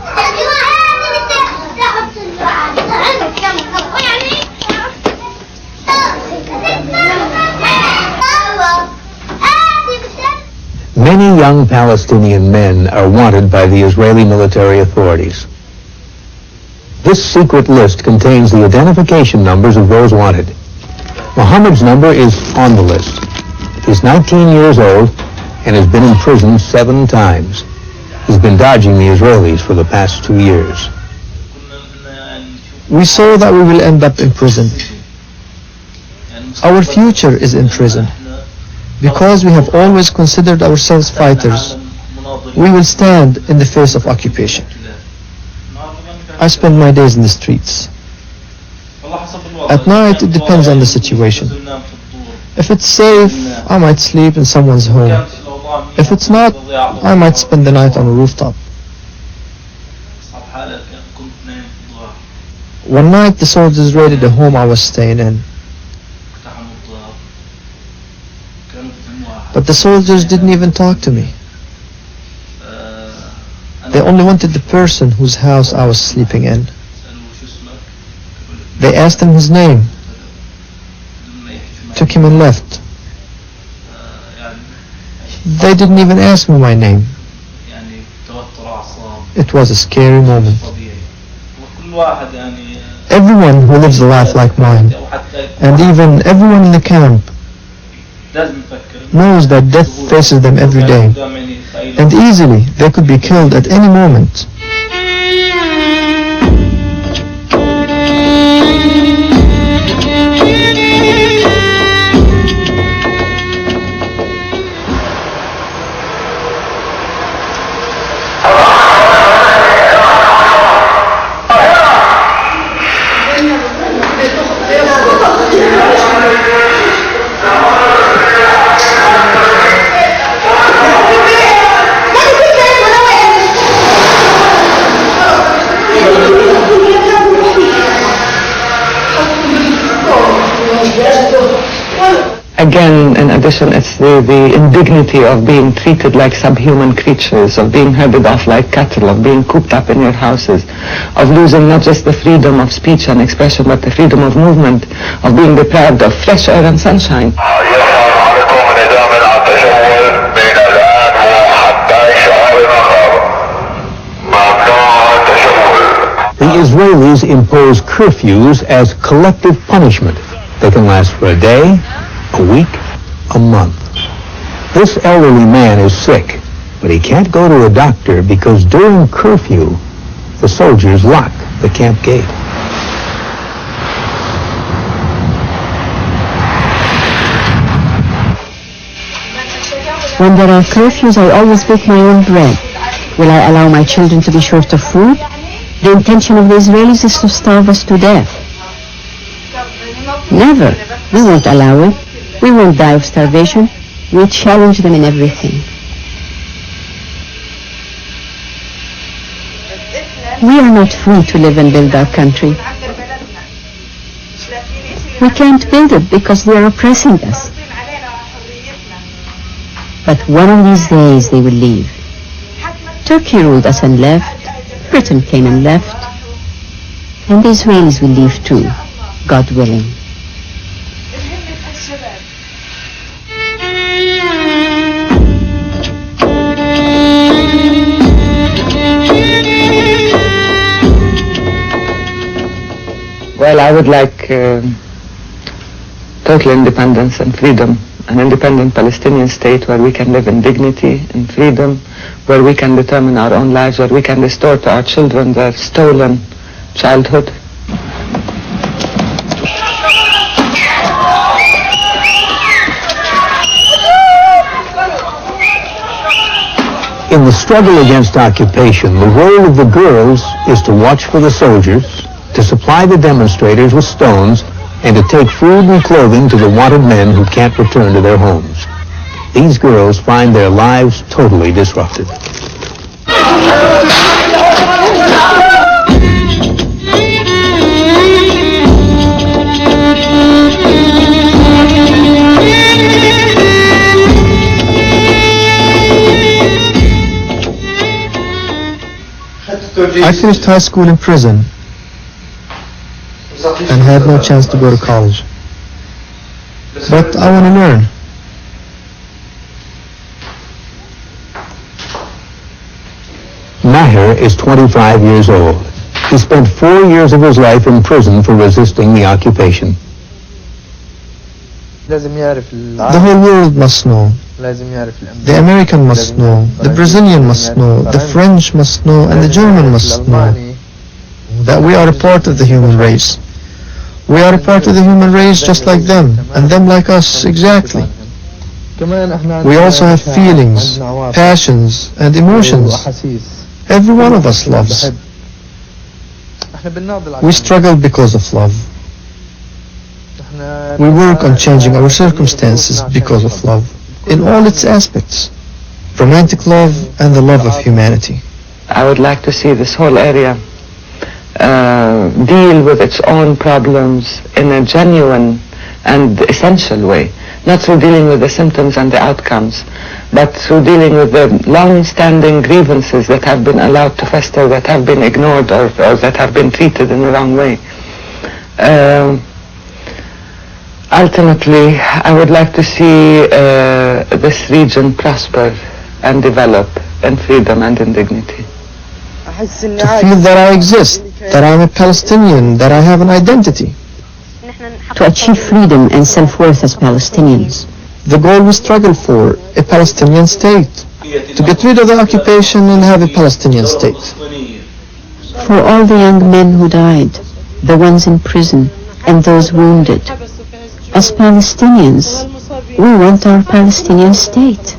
S16: Many young Palestinian men are wanted by the Israeli military authorities. This secret list contains the identification numbers of those wanted. Muhammad's number is on the list. He's 19 years old and has been in prison 7 times. He's been dodging the Israelis for the past 2 years.
S20: We saw that we will end up in prison. Our future is in prison. Because we have always considered ourselves fighters, we will stand in the face of occupation. I spend my days in the streets. At night, it depends on the situation. If it's safe, I might sleep in someone's home. If it's not, I might spend the night on a rooftop. One night, the soldiers raided the home I was staying in. But the soldiers didn't even talk to me. They only wanted the person whose house I was sleeping in. They asked him his name, took him and left. They didn't even ask me my name. It was a scary moment. Everyone who lives a life like mine, and even everyone in the camp, knows that death faces them every day, and easily they could be killed at any moment.
S17: Again, in addition, it's the indignity of being treated like subhuman creatures, of being herded off like cattle, of being cooped up in your houses, of losing not just the freedom of speech and expression, but the freedom of movement, of being deprived of fresh air and sunshine.
S16: The Israelis impose curfews as collective punishment. They can last for a day, a week, a month. This elderly man is sick, but he can't go to a doctor because during curfew, the soldiers lock the camp gate.
S21: When there are curfews, I always bake my own bread. Will I allow my children to be short of food? The intention of the Israelis is to starve us to death. Never. We won't allow it. We won't die of starvation. We challenge them in everything. We are not free to live and build our country. We can't build it because they are oppressing us. But one of these days they will leave. Turkey ruled us and left. Britain came and left. And the Israelis will leave too, God willing.
S17: Well, I would like total independence and freedom, an independent Palestinian state where we can live in dignity and freedom, where we can determine our own lives, where we can restore to our children their stolen childhood.
S16: In the struggle against occupation, the role of the girls is to watch for the soldiers, to supply the demonstrators with stones, and to take food and clothing to the wanted men who can't return to their homes. these girls find their lives totally disrupted.
S20: I finished high school in prison and had no chance to go to college. But I want to learn.
S16: Maher is 25 years old. He spent 4 years of his life in prison for resisting the occupation.
S20: The whole world must know. The American must know. The Brazilian must know. The French must know. And the German must know that we are a part of the human race. We are a part of the human race just like them, and them like us, exactly. We also have feelings, passions, and emotions. Every one of us loves. We struggle because of love. We work on changing our circumstances because of love, in all its aspects. Romantic love and the love of humanity.
S17: I would like to see this whole area deal with its own problems in a genuine and essential way, not through dealing with the symptoms and the outcomes, but through dealing with the long-standing grievances that have been allowed to fester, that have been ignored, or that have been treated in the wrong way. Ultimately, I would like to see this region prosper and develop in freedom and in dignity.
S20: To feel that I exist, that I'm a Palestinian, that I have an identity.
S21: To achieve freedom and self-worth as Palestinians.
S20: The goal we struggle for, a Palestinian state. To get rid of the occupation and have a Palestinian state.
S21: For all the young men who died, the ones in prison, and those wounded. As Palestinians, we want our Palestinian state.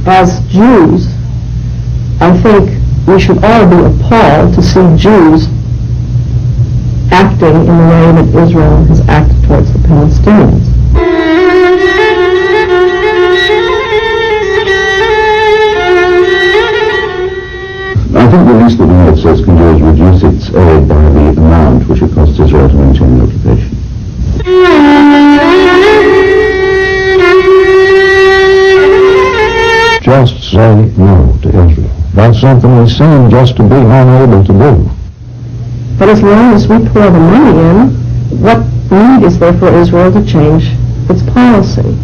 S1: As Jews, I think we should all be appalled to see Jews acting in the way that Israel has acted towards the Palestinians.
S5: I think the least that the United States can do is reduce its aid by the amount which it costs Israel to maintain the occupation. Just say no to Israel. That's something we seem just to be unable to do.
S1: But as long as we pour the money in, what need is there for Israel to change its policy?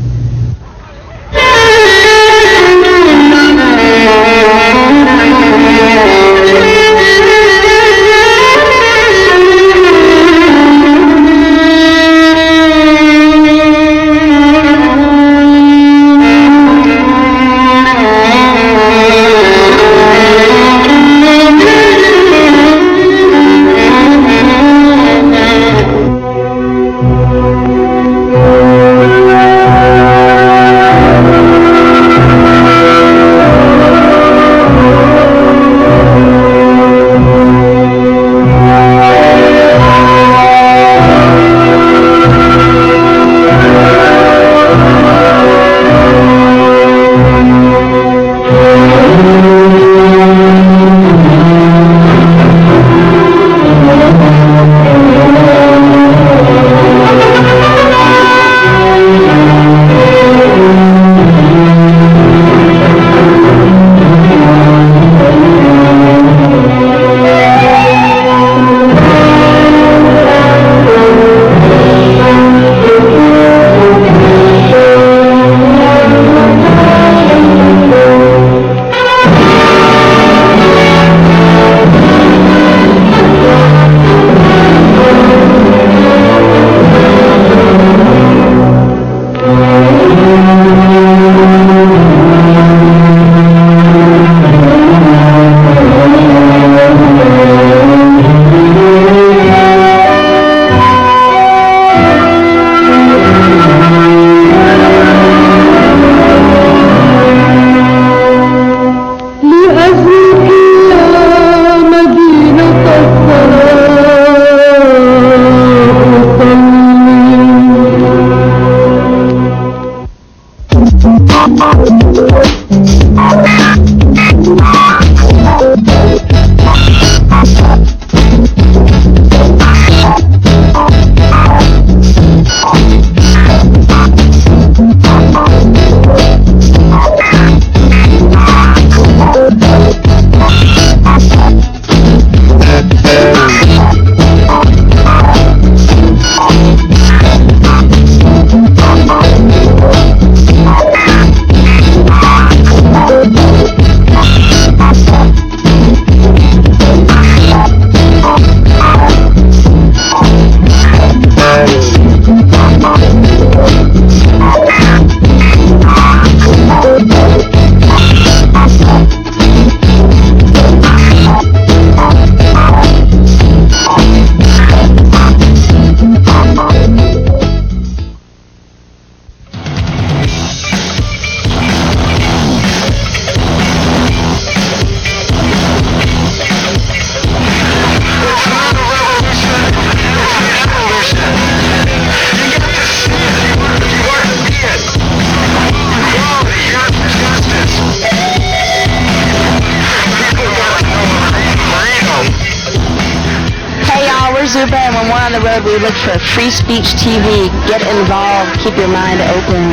S2: Zuba, and when we're on the road, we look for Free Speech TV. Get involved. Keep your mind open.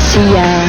S2: See ya.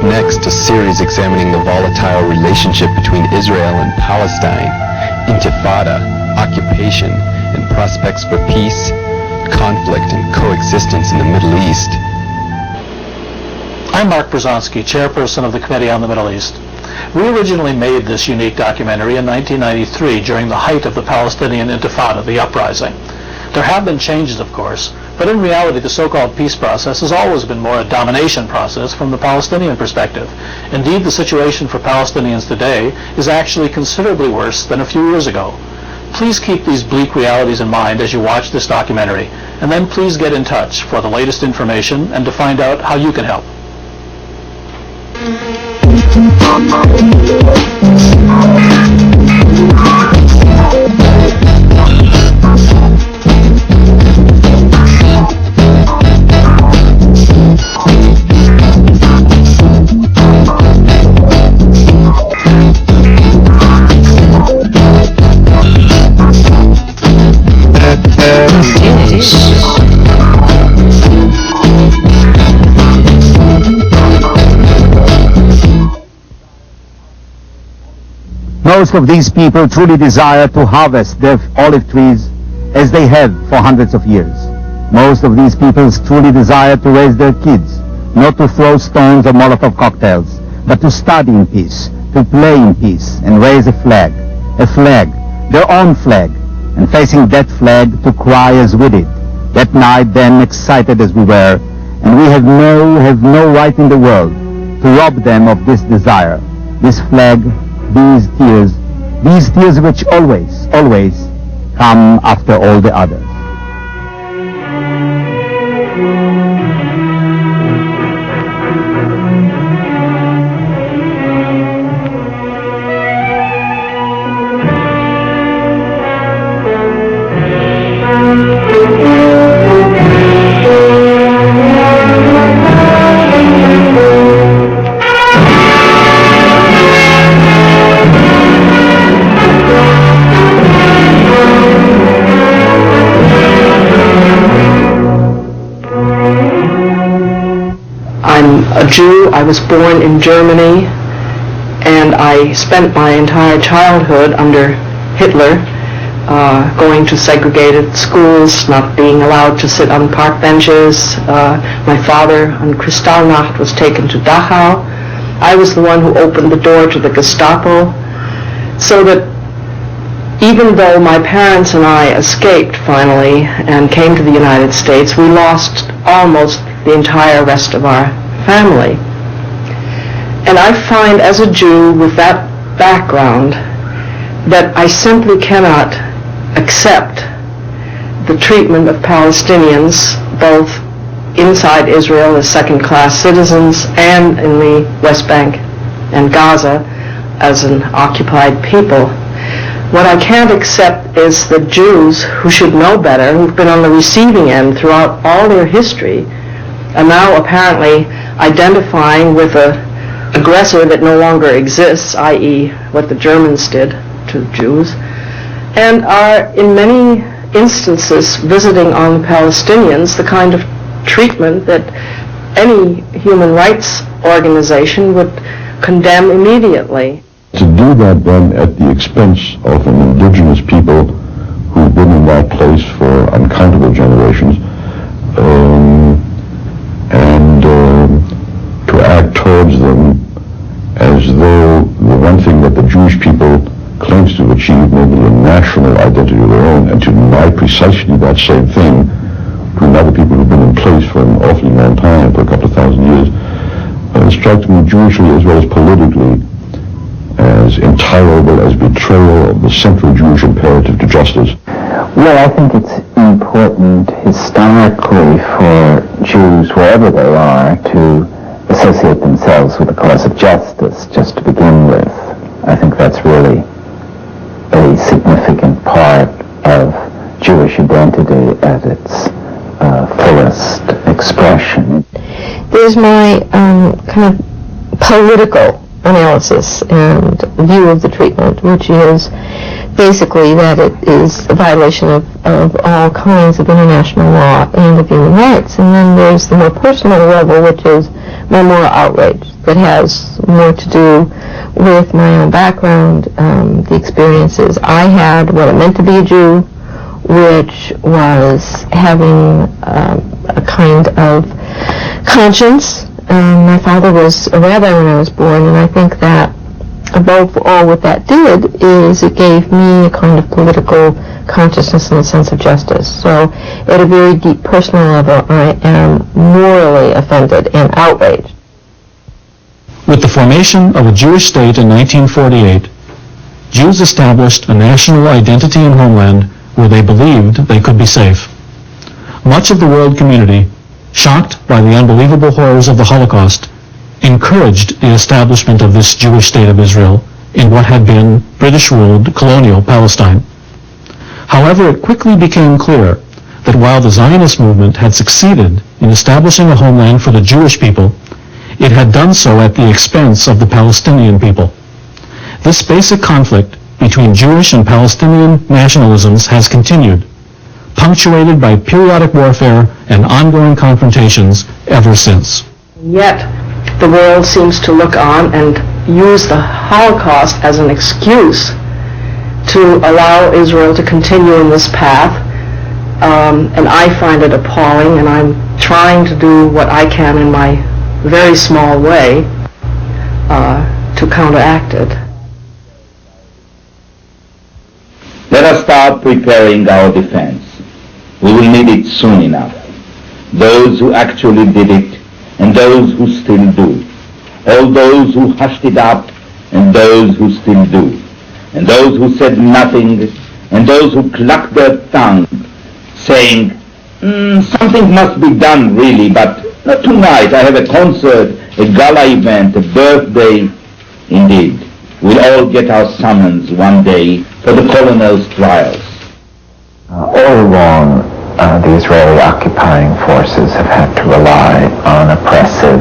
S22: Next, a series examining the volatile relationship between Israel and Palestine, intifada, occupation, and prospects for peace, conflict, and coexistence in the Middle East.
S4: I'm Mark Bruzonsky, chairperson of the Committee on the Middle East. We originally made this unique documentary in 1993 during the height of the Palestinian Intifada, the uprising. There have been changes, of course, but in reality the so-called peace process has always been more a domination process from the Palestinian perspective. Indeed, the situation for Palestinians today is actually considerably worse than a few years ago. Please keep these bleak realities in mind as you watch this documentary, and then please get in touch for the latest information and to find out how you can help.
S23: Most of these people truly desire to harvest their olive trees as they have for hundreds of years. Most of these people truly desire to raise their kids, not to throw stones or Molotov cocktails, but to study in peace, to play in peace, and raise a flag, their own flag, and facing that flag to cry as we did. That night then, excited as we were, and we have no right in the world to rob them of this desire, this flag, these tears which always come after all the others.
S1: Jew. I was born in Germany, and I spent my entire childhood under Hitler, going to segregated schools, not being allowed to sit on park benches. My father on Kristallnacht was taken to Dachau. I was the one who opened the door to the Gestapo, so that even though my parents and I escaped finally and came to the United States, we lost almost the entire rest of our family. And I find as a Jew with that background that I simply cannot accept the treatment of Palestinians, both inside Israel as second-class citizens and in the West Bank and Gaza as an occupied people. What I can't accept is that Jews who should know better, who've been on the receiving end throughout all their history, are now apparently identifying with an aggressor that no longer exists, i.e. what the Germans did to Jews, and are in many instances visiting on the Palestinians the kind of treatment that any human rights organization would condemn immediately.
S5: To do that then at the expense of an indigenous people who've been in that place for uncountable generations, and to act towards them as though the one thing that the Jewish people claims to achieve, namely a national identity of their own, and to deny precisely that same thing to other people who've been in place for an awfully long time, for a couple of thousand years, strikes me Jewishly as well as politically as intolerable as betrayal of the central Jewish imperative to justice.
S21: Well, I think it's important historically for Jews, wherever they are, to associate themselves with the cause of justice, just to begin with. I think that's really a significant part of Jewish identity at its fullest expression. There's my kind of political analysis and view of the treatment, which is basically that it is a violation of all kinds of international law and of human rights. And then there's the more personal level, which is my moral outrage, that has more to do with my own background, the experiences I had, what it meant to be a Jew, which was having a kind of conscience. My father was a rabbi when I was born, and I think that above all what that did is it gave me a kind of political consciousness and a sense of justice. So at a very deep personal level, I am morally offended and outraged.
S6: With the formation of a Jewish state in 1948, Jews established a national identity and homeland where they believed they could be safe. Much of the world community, shocked by the unbelievable horrors of the Holocaust, encouraged the establishment of this Jewish state of Israel in what had been British-ruled colonial Palestine. However, it quickly became clear that while the Zionist movement had succeeded in establishing a homeland for the Jewish people, it had done so at the expense of the Palestinian people. This basic conflict between Jewish and Palestinian nationalisms has continued, punctuated by periodic warfare and ongoing confrontations ever since.
S1: Yet, the world seems to look on and use the Holocaust as an excuse to allow Israel to continue in this path, and I find it appalling, and I'm trying to do what I can in my very small way to counteract it.
S7: Let us start preparing our defense. We will need it soon enough. Those who actually did it and those who still do. All those who hushed it up and those who still do. And those who said nothing and those who clucked their tongue, saying, something must be done really, but not tonight. I have a concert, a gala event, a birthday. Indeed, we'll all get our summons one day for the colonel's trials.
S21: All along, the Israeli occupying forces have had to rely on oppressive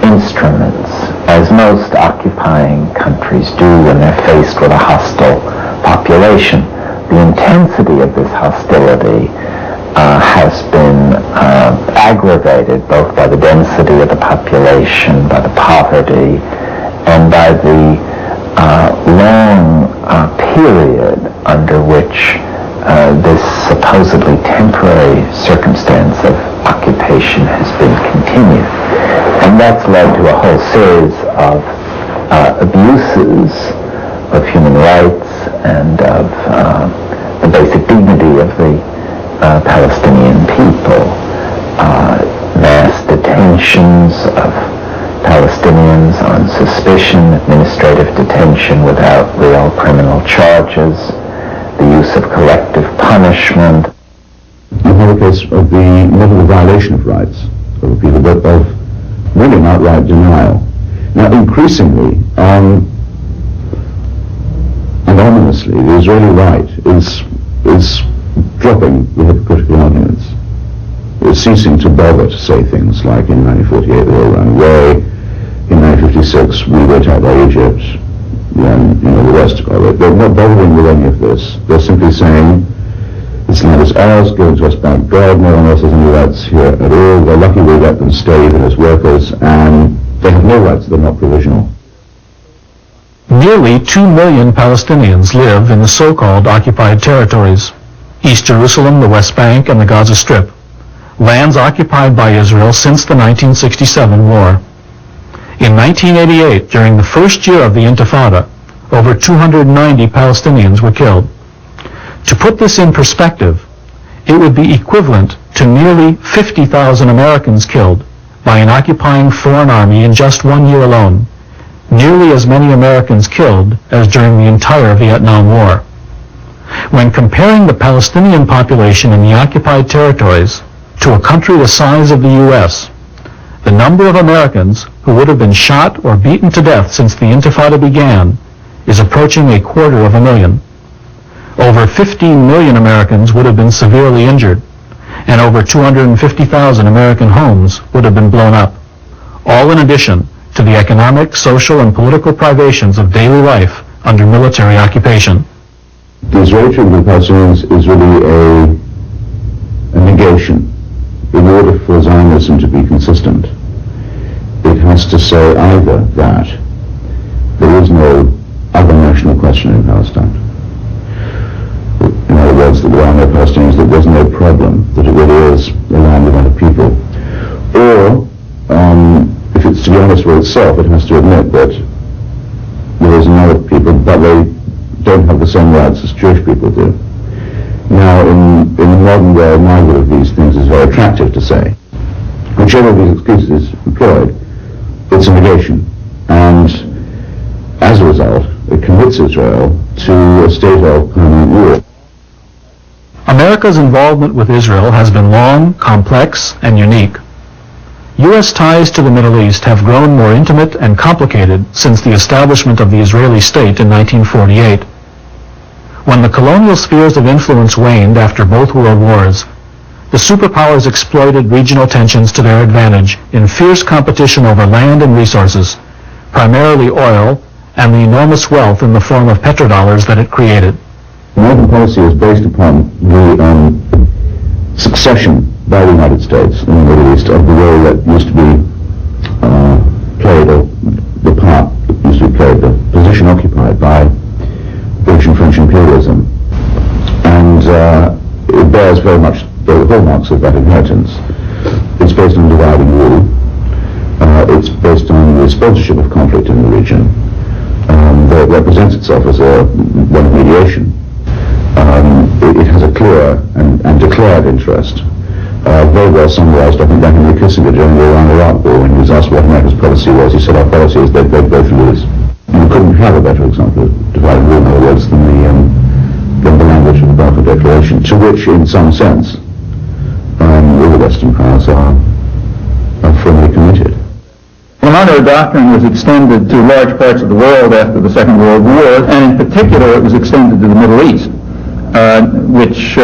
S21: instruments, as most occupying countries do when they're faced with a hostile population. The intensity of this hostility
S7: has been aggravated both by the density of the population, by the poverty, and by the long period under which this supposedly temporary circumstance of occupation has been continued. And that's led to a whole series of abuses of human rights and of the basic dignity of the Palestinian people. Mass detentions of Palestinians on suspicion, administrative detention without real criminal charges, the use of collective punishment.
S5: You have a case of the not of the violation of rights of people, but of really an outright denial. Now, increasingly, and ominously, the Israeli right is dropping the hypocritical arguments. It's ceasing to bother to say things like in 1948 they all ran away, in 1956 we were attacked by Egypt, and the rest of it. They're not bothering with any of this. They're simply saying, this land is ours, given to us by God, no one else has any rights here at all. We're lucky we let them stay even as workers, and they have no rights, they're not provisional.
S6: Nearly 2 million Palestinians live in the so-called occupied territories: East Jerusalem, the West Bank, and the Gaza Strip, lands occupied by Israel since the 1967 war. In 1988, during the first year of the Intifada, over 290 Palestinians were killed. To put this in perspective, it would be equivalent to nearly 50,000 Americans killed by an occupying foreign army in just 1 year alone, nearly as many Americans killed as during the entire Vietnam War. When comparing the Palestinian population in the occupied territories to a country the size of the U.S., the number of Americans who would have been shot or beaten to death since the Intifada began is approaching 250,000. Over 15 million Americans would have been severely injured, and over 250,000 American homes would have been blown up, all in addition to the economic, social, and political privations of daily life under military occupation.
S5: The Israeli treatment of Palestinians is really a negation. In order for Zionism to be consistent, it has to say either that there is no other national question in Palestine, in other words, that there are no Palestinians, that there's no problem, that it really is a land of other people, or, if it's to be honest with itself, it has to admit that there is another people, but they don't have the same rights as Jewish people do. Now, in the modern world, neither of these things is very attractive to say. Whichever of these excuses is employed, it's a negation. And as a result, it commits Israel to a state of permanent war.
S6: America's involvement with Israel has been long, complex, and unique. U.S. ties to the Middle East have grown more intimate and complicated since the establishment of the Israeli state in 1948. When the colonial spheres of influence waned after both world wars, the superpowers exploited regional tensions to their advantage in fierce competition over land and resources, primarily oil, and the enormous wealth in the form of petrodollars that it created.
S5: American policy is based upon the succession by the United States in the Middle East of the role that used to be played, or the part that used to be played, the position occupied by British and French imperialism. And it bears very much the hallmarks of that inheritance. It's based on divide and rule. It's based on the sponsorship of conflict in the region. That represents itself as one of mediation. It has a clear and declared interest, very well summarized, I think, by Henry Kissinger during the Iran-Iraq War, when he was asked what America's policy was. He said, our policy is they'd both lose. You couldn't have a better example of divide and rule, in other words, than the language of the Balfour Declaration, to which, in some sense, all the Western powers are firmly committed.
S9: The Monroe Doctrine was extended to large parts of the world after the Second World War, and in particular it was extended to the Middle East, which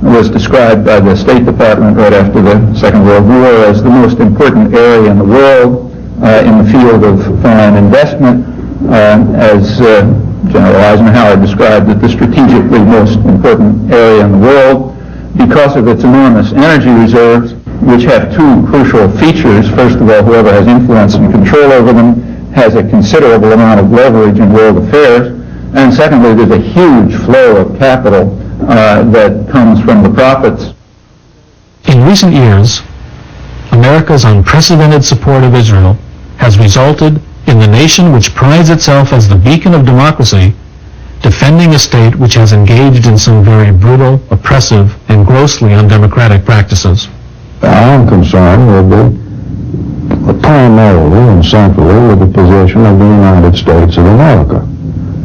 S9: was described by the State Department right after the Second World War as the most important area in the world in the field of foreign investment, as General Eisenhower described it, the strategically most important area in the world. because of its enormous energy reserves, which have two crucial features. First of all, whoever has influence and control over them has a considerable amount of leverage in world affairs. And secondly, there's a huge flow of capital that comes from the profits.
S6: In recent years, America's unprecedented support of Israel has resulted in the nation which prides itself as the beacon of democracy defending a state which has engaged in some very brutal, oppressive, and grossly undemocratic practices.
S8: I am concerned with primarily and centrally with the position of the United States of America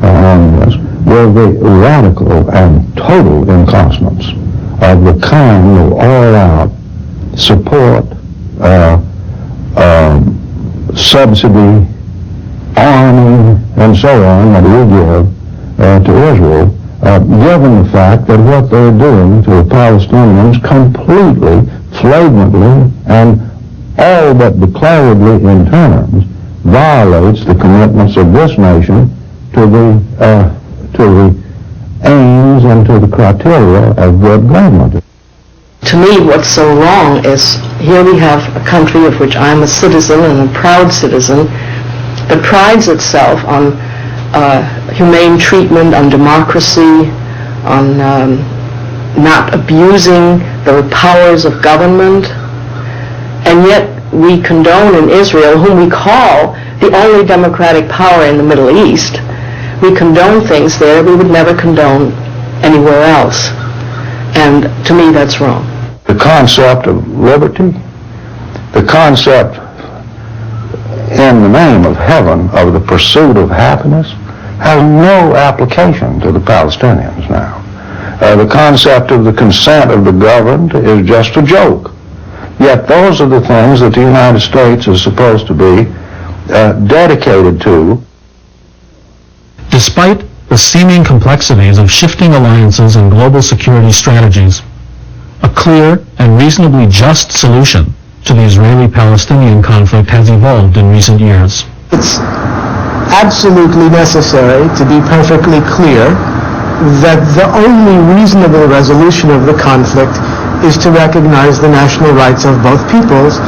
S8: on this, with the radical and total inconsonance of the kind of all-out support, subsidy, arming, and so on that we give to Israel, given the fact that what they're doing to the Palestinians completely, flagrantly, and all but declaredly in terms violates the commitments of this nation to the aims and to the criteria of good government.
S1: To me, what's so wrong is here we have a country of which I'm a citizen and a proud citizen that prides itself on humane treatment, on democracy, on not abusing the powers of government, and yet we condone in Israel, whom we call the only democratic power in the Middle East, we condone things there we would never condone anywhere else. And to me, that's wrong.
S8: The concept of liberty, the concept in the name of heaven of the pursuit of happiness has no application to the Palestinians now. The concept of the consent of the governed is just a joke. Yet those are the things that the United States is supposed to be dedicated to.
S6: Despite the seeming complexities of shifting alliances and global security strategies, a clear and reasonably just solution to the Israeli-Palestinian conflict has evolved in recent years.
S14: It's absolutely necessary to be perfectly clear that the only reasonable resolution of the conflict is to recognize the national rights of both peoples,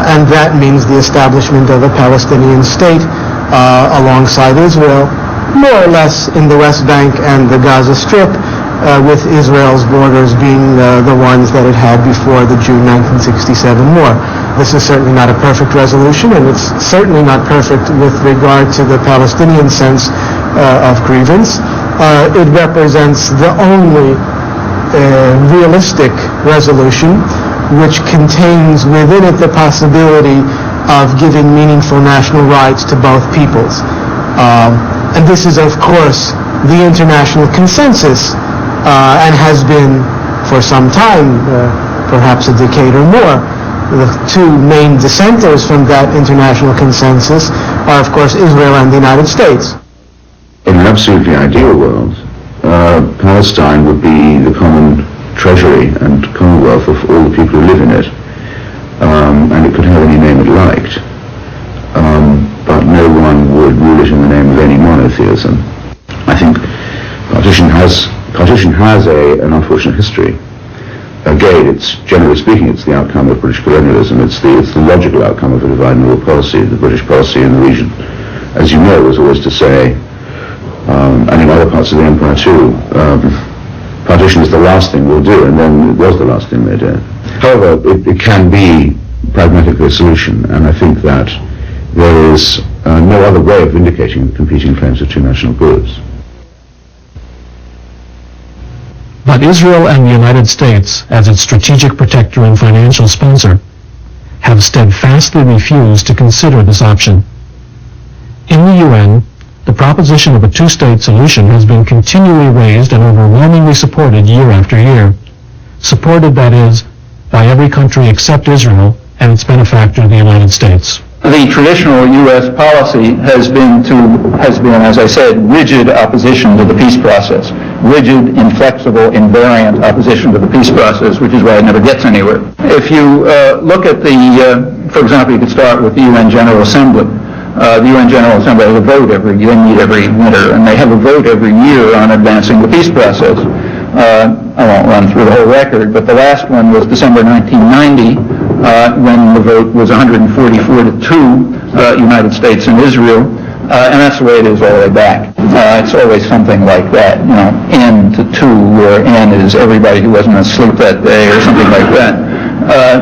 S14: and that means the establishment of a Palestinian state alongside Israel, more or less in the West Bank and the Gaza Strip, with Israel's borders being the ones that it had before the June 1967 war. This is certainly not a perfect resolution, and it's certainly not perfect with regard to the Palestinian sense of grievance. It represents the only realistic resolution which contains within it the possibility of giving meaningful national rights to both peoples. And this is, of course, the international consensus, and has been for some time, perhaps a decade or more. The two main dissenters from that international consensus are, of course, Israel and the United States.
S11: In an absolutely ideal world, Palestine would be the common treasury and commonwealth of all the people who live in it, and it could have any name it liked, but no one would rule it in the name of any monotheism. I think partition has an unfortunate history. Again, it's, generally speaking, it's the outcome of British colonialism. It's the logical outcome of a divide and rule policy. The British policy in the region, as you know, was always to say, and in other parts of the empire too, partition is the last thing we'll do, and then it was the last thing they did. However, it can be pragmatically a solution, and I think that there is no other way of vindicating the competing claims of two national goods.
S6: But Israel and the United States, as its strategic protector and financial sponsor, have steadfastly refused to consider this option. In the UN, the proposition of a two-state solution has been continually raised and overwhelmingly supported year after year. Supported, that is, by every country except Israel and its benefactor, the United States.
S9: The traditional U.S. policy has been, as I said, rigid opposition to the peace process. Rigid, inflexible, invariant opposition to the peace process, which is why it never gets anywhere. If you look at for example, you could start with the UN General Assembly. The UN General Assembly has a vote they meet every winter, and they have a vote every year on advancing the peace process. I won't run through the whole record, but the last one was December 1990, when the vote was 144-2, United States and Israel, and that's the way it is all the way back. It's always something like that, N to 2, where N is everybody who wasn't asleep that day or something like that,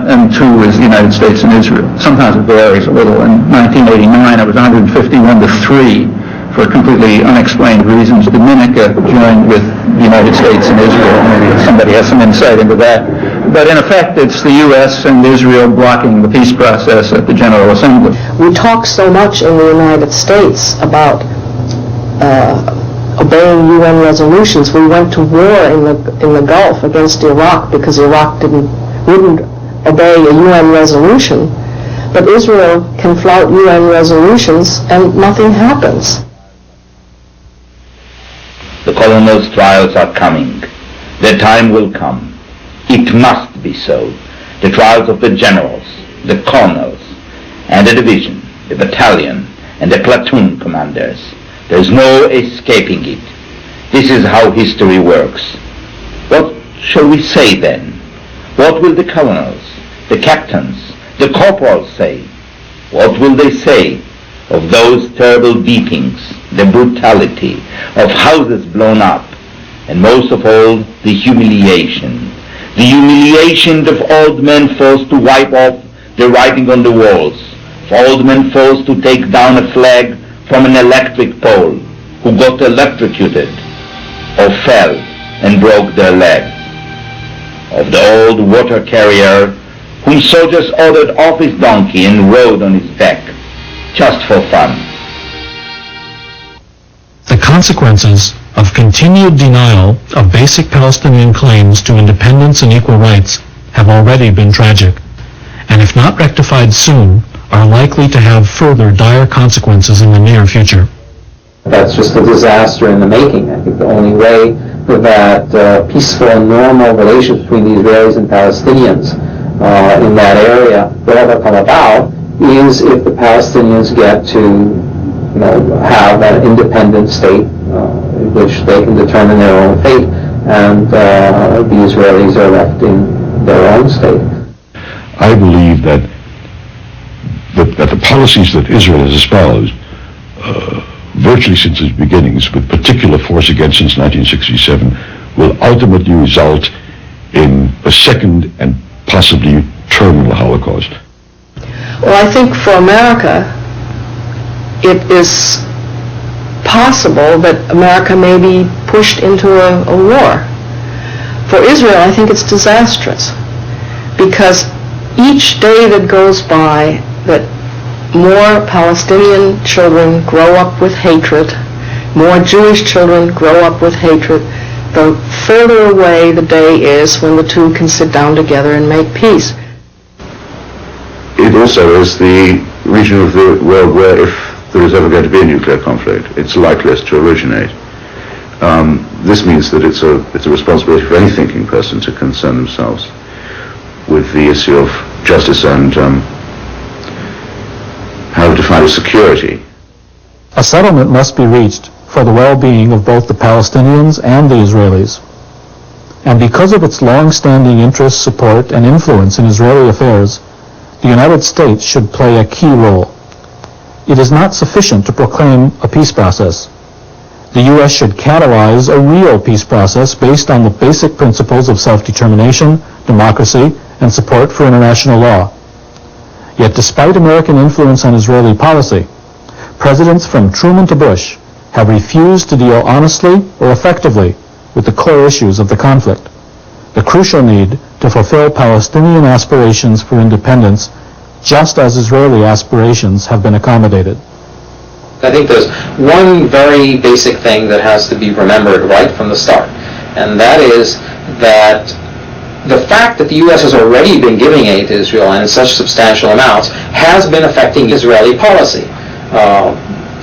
S9: and 2 is the United States and Israel. Sometimes it varies a little. In 1989, it was 151-3. For completely unexplained reasons. Dominica joined with the United States and Israel. Maybe somebody has some insight into that. But in effect, it's the U.S. and Israel blocking the peace process at the General Assembly.
S1: We talk so much in the United States about obeying UN resolutions. We went to war in the Gulf against Iraq because Iraq wouldn't obey a UN resolution. But Israel can flout UN resolutions and nothing happens.
S7: The colonels' trials are coming. Their time will come. It must be so. The trials of the generals, the colonels, and the division, the battalion, and the platoon commanders. There is no escaping it. This is how history works. What shall we say then? What will the colonels, the captains, the corporals say? What will they say of those terrible beatings, the brutality of houses blown up, and most of all, the humiliation of old men forced to wipe off the writing on the walls, of old men forced to take down a flag from an electric pole, who got electrocuted or fell and broke their legs, of the old water carrier whom soldiers ordered off his donkey and rode on his back, just for fun.
S6: The consequences of continued denial of basic Palestinian claims to independence and equal rights have already been tragic, and if not rectified soon, are likely to have further dire consequences in the near future.
S12: That's just a disaster in the making. I think the only way that peaceful and normal relations between the Israelis and Palestinians in that area will ever come about is if the Palestinians get to have an independent state in which they can determine their own fate, and the Israelis are left in their own state.
S8: I believe that the policies that Israel has espoused virtually since its beginnings, with particular force against since 1967, will ultimately result in a second and possibly terminal Holocaust.
S1: Well, I think for America, it is possible that America may be pushed into a war. For Israel, I think it's disastrous, because each day that goes by that more Palestinian children grow up with hatred, more Jewish children grow up with hatred, the further away the day is when the two can sit down together and make peace.
S11: It also is the region of the world where, if there is ever going to be a nuclear conflict, it's likeliest to originate. This means that it's a responsibility for any thinking person to concern themselves with the issue of justice and how to define security.
S6: A settlement must be reached for the well-being of both the Palestinians and the Israelis. And because of its long-standing interest, support, and influence in Israeli affairs, the United States should play a key role. It is not sufficient to proclaim a peace process. The U.S. should catalyze a real peace process based on the basic principles of self-determination, democracy, and support for international law. Yet despite American influence on Israeli policy, presidents from Truman to Bush have refused to deal honestly or effectively with the core issues of the conflict, the crucial need to fulfill Palestinian aspirations for independence, just as Israeli aspirations have been accommodated.
S12: I think there's one very basic thing that has to be remembered right from the start, and that is that the fact that the U.S. has already been giving aid to Israel, and in such substantial amounts, has been affecting Israeli policy.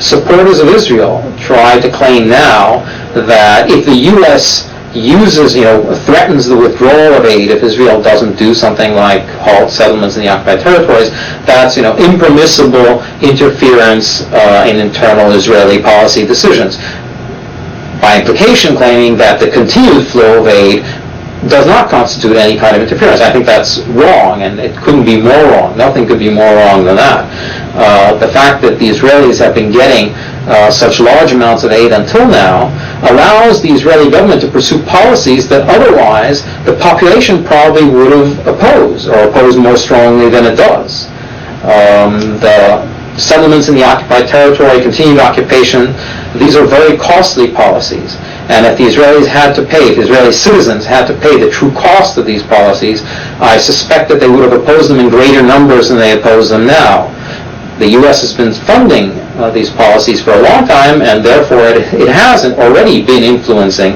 S12: Supporters of Israel try to claim now that if the U.S. threatens the withdrawal of aid if Israel doesn't do something like halt settlements in the occupied territories, that's impermissible interference in internal Israeli policy decisions. by implication claiming that the continued flow of aid does not constitute any kind of interference. I think that's wrong, and it couldn't be more wrong. Nothing could be more wrong than that. The fact that the Israelis have been getting such large amounts of aid until now allows the Israeli government to pursue policies that otherwise the population probably would have opposed, or opposed more strongly than it does. The settlements in the occupied territory, continued occupation, these are very costly policies. And if the Israelis had to pay, if the Israeli citizens had to pay the true cost of these policies, I suspect that they would have opposed them in greater numbers than they oppose them now. The U.S. has been funding these policies for a long time, and therefore it hasn't already been influencing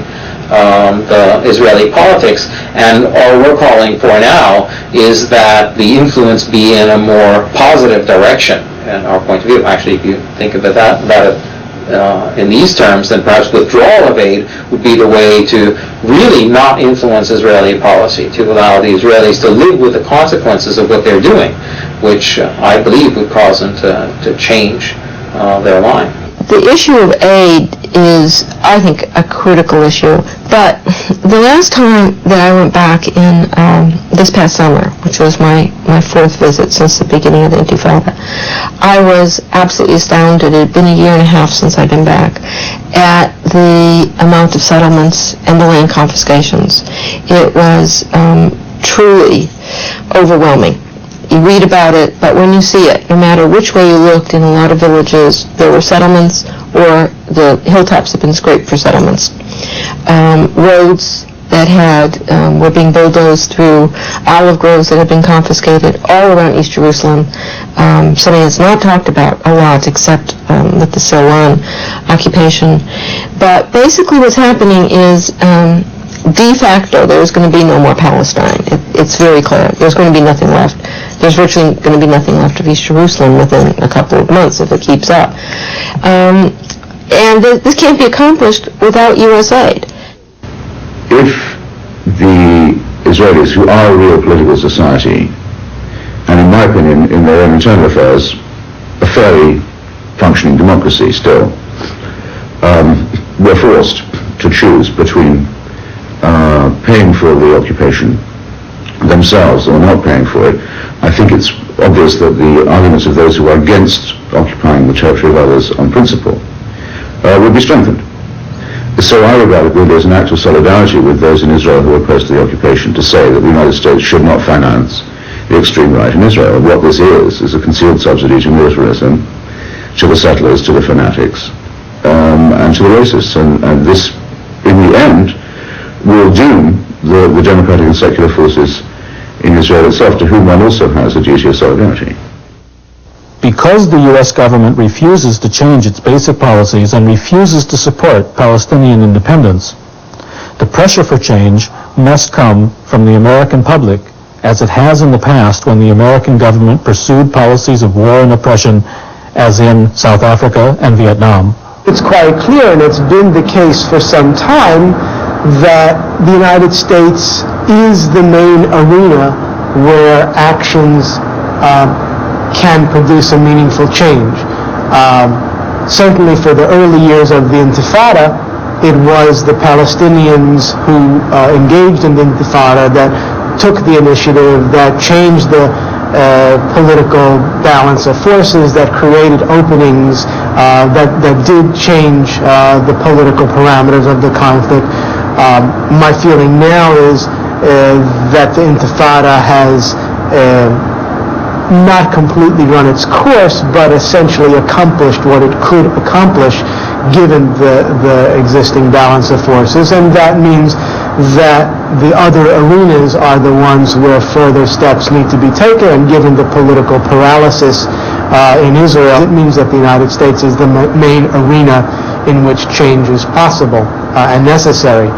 S12: the Israeli politics. And all we're calling for now is that the influence be in a more positive direction. And our point of view, actually, if you think about it in these terms, then perhaps withdrawal of aid would be the way to really not influence Israeli policy, to allow the Israelis to live with the consequences of what they're doing, which I believe would cause them to change their line.
S2: The issue of aid is, I think, a critical issue. But the last time that I went back in this past summer, which was my fourth visit since the beginning of the Intifada, I was absolutely astounded. It had been a year and a half since I'd been back, at the amount of settlements and the land confiscations. It was truly overwhelming. You read about it, but when you see it, no matter which way you looked, in a lot of villages, there were settlements, or the hilltops had been scraped for settlements. Roads that were being bulldozed through, olive groves that had been confiscated all around East Jerusalem. Something that's not talked about a lot, except with the Silwan occupation. But basically what's happening is, de facto, there's going to be no more Palestine. It's very clear. There's going to be nothing left. There's virtually going to be nothing left of East Jerusalem within a couple of months if it keeps up. And this can't be accomplished without U.S. aid.
S11: If the Israelis, who are a real political society, and in my opinion, in their own internal affairs, a fairly functioning democracy still, were forced to choose between paying for the occupation themselves or not paying for it, I think it's obvious that the arguments of those who are against occupying the territory of others on principle would be strengthened. So I regard it really as an act of solidarity with those in Israel who are opposed to the occupation to say that the United States should not finance the extreme right in Israel. What this is a concealed subsidy to militarism, to the settlers, to the fanatics, and to the racists. And this, in the end, will doom the democratic and secular forces in Israel itself, to whom one also has a duty of solidarity.
S6: Because the U.S. government refuses to change its basic policies and refuses to support Palestinian independence, the pressure for change must come from the American public, as it has in the past when the American government pursued policies of war and oppression, as in South Africa and Vietnam.
S14: It's quite clear, and it's been the case for some time, that the United States is the main arena where actions can produce a meaningful change. Certainly for the early years of the Intifada, it was the Palestinians who engaged in the Intifada that took the initiative, that changed the political balance of forces, that created openings, that did change the political parameters of the conflict. My feeling now is that the Intifada has not completely run its course, but essentially accomplished what it could accomplish given the existing balance of forces, and that means that the other arenas are the ones where further steps need to be taken, and given the political paralysis in Israel, it means that the United States is the main arena in which change is possible and necessary.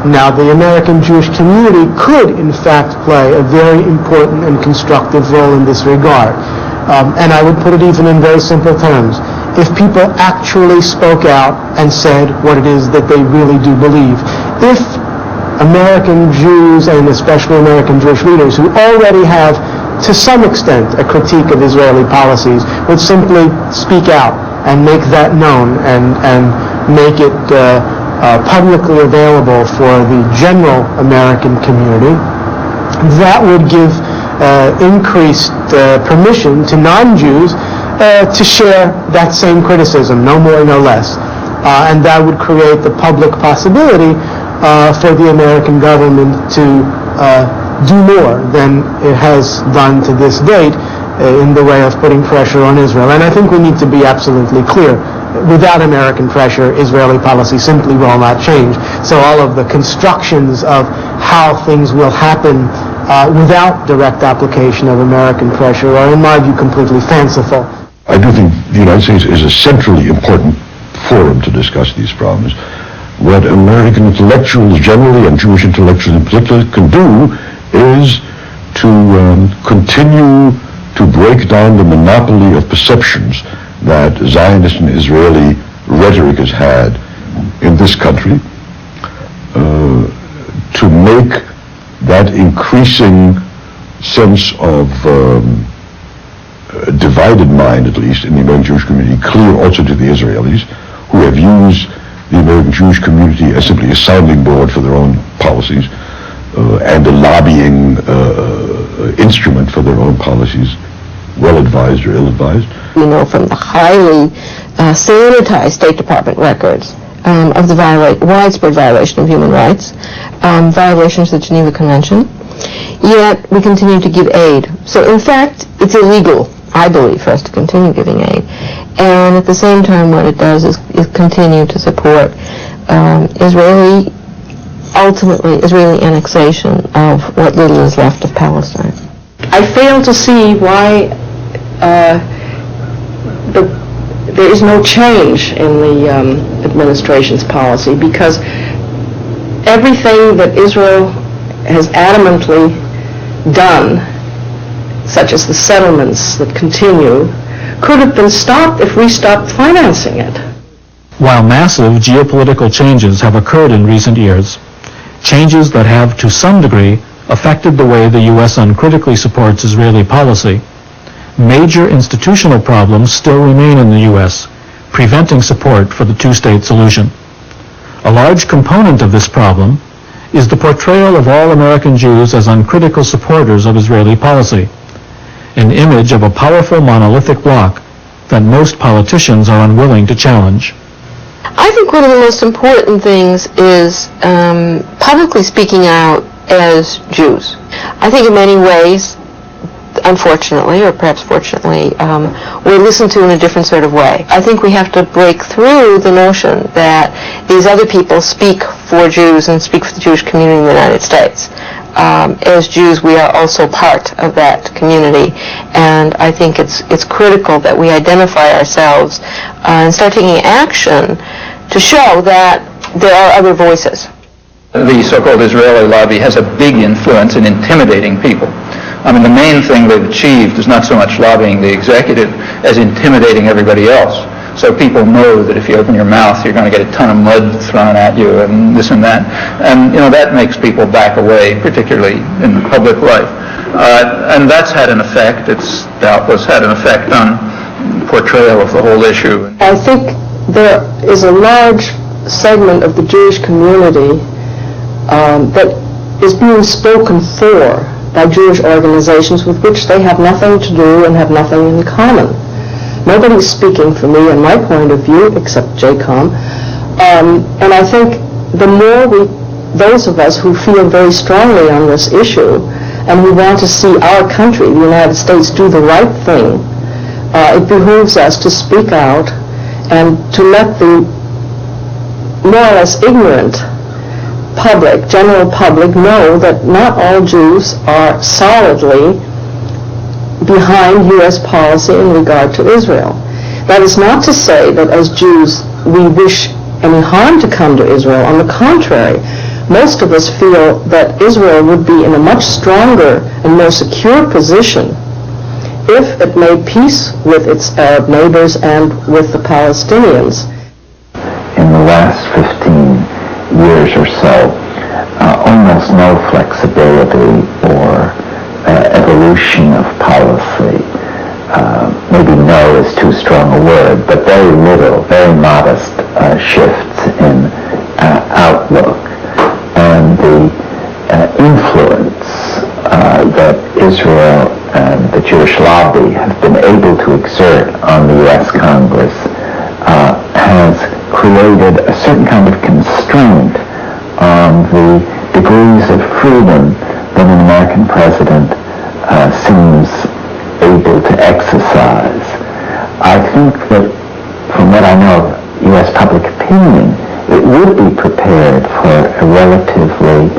S14: Now, the American Jewish community could, in fact, play a very important and constructive role in this regard. And I would put it even in very simple terms. If people actually spoke out and said what it is that they really do believe, if American Jews, and especially American Jewish leaders, who already have, to some extent, a critique of Israeli policies, would simply speak out and make that known and make it publicly available for the general American community, that would give increased permission to non-Jews to share that same criticism, no more, no less. And that would create the public possibility for the American government to do more than it has done to this date in the way of putting pressure on Israel. And I think we need to be absolutely clear. Without American pressure, Israeli policy simply will not change. So all of the constructions of how things will happen without direct application of American pressure are, in my view, completely fanciful.
S8: I do think the United States is a centrally important forum to discuss these problems. What American intellectuals generally and Jewish intellectuals in particular can do is to continue to break down the monopoly of perceptions that Zionist and Israeli rhetoric has had in this country, to make that increasing sense of divided mind, at least in the American Jewish community, clear also to the Israelis, who have used the American Jewish community as simply a sounding board for their own policies and a lobbying instrument for their own policies, well-advised or ill-advised.
S2: We know from the highly sanitized State Department records of the widespread violation of human rights, violations of the Geneva Convention, yet we continue to give aid. So in fact, it's illegal, I believe, for us to continue giving aid. And at the same time, what it does is continue to support Israeli annexation of what little is left of Palestine.
S1: I fail to see why there is no change in the administration's policy, because everything that Israel has adamantly done, such as the settlements that continue, could have been stopped if we stopped financing it.
S6: While massive geopolitical changes have occurred in recent years, changes that have to some degree affected the way the U.S. uncritically supports Israeli policy, major institutional problems still remain in the U.S., preventing support for the two-state solution. A large component of this problem is the portrayal of all American Jews as uncritical supporters of Israeli policy, an image of a powerful monolithic bloc that most politicians are unwilling to challenge.
S2: I think one of the most important things is publicly speaking out as Jews. I think in many ways, unfortunately, or perhaps fortunately, we're listened to in a different sort of way. I think we have to break through the notion that these other people speak for Jews and speak for the Jewish community in the United States. As Jews, we are also part of that community, and I think it's critical that we identify ourselves and start taking action to show that there are other voices.
S9: The so-called Israeli lobby has a big influence in intimidating people. I mean, the main thing they've achieved is not so much lobbying the executive as intimidating everybody else. So people know that if you open your mouth, you're going to get a ton of mud thrown at you and this and that. And, that makes people back away, particularly in public life. And that's had an effect. It's doubtless had an effect on portrayal of the whole issue.
S1: I think there is a large segment of the Jewish community that is being spoken for by Jewish organizations with which they have nothing to do and have nothing in common. Nobody's speaking for me and my point of view, except JCOM. And I think the more those of us who feel very strongly on this issue and who want to see our country, the United States, do the right thing, it behooves us to speak out and to let the more or less ignorant public, general public, know that not all Jews are solidly behind U.S. policy in regard to Israel. That is not to say that as Jews we wish any harm to come to Israel. On the contrary, most of us feel that Israel would be in a much stronger and more secure position if it made peace with its Arab neighbors and with the Palestinians.
S3: In the last 15 years or so, almost no flexibility or evolution of policy. Maybe no is too strong a word, but very little, very modest shifts in outlook and the influence that Israel and the Jewish lobby have been able to exert on the U.S. Congress has created a certain kind of constraint on the degrees of freedom that an American president seems able to exercise. I think that, from what I know of U.S. public opinion, it would be prepared for a relatively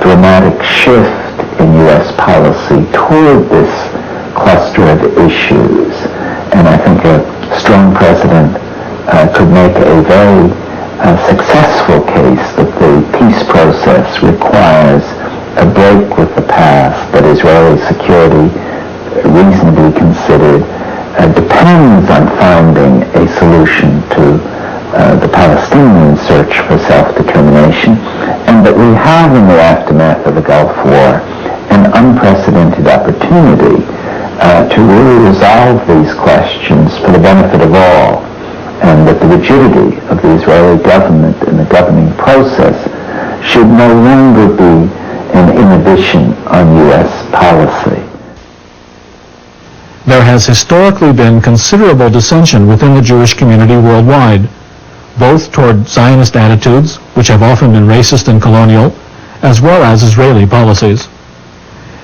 S3: dramatic shift in U.S. policy toward this cluster of issues. And I think a strong president could make a very successful case that the peace process requires a break with the past, that Israeli security, reasonably considered, depends on finding a solution to the Palestinian search for self-determination, and that we have in the aftermath of the Gulf War an unprecedented opportunity to really resolve these questions for the benefit of all, and that the rigidity of the Israeli government and the governing process should no longer be an inhibition on U.S. policy.
S6: There has historically been considerable dissension within the Jewish community worldwide, both toward Zionist attitudes, which have often been racist and colonial, as well as Israeli policies.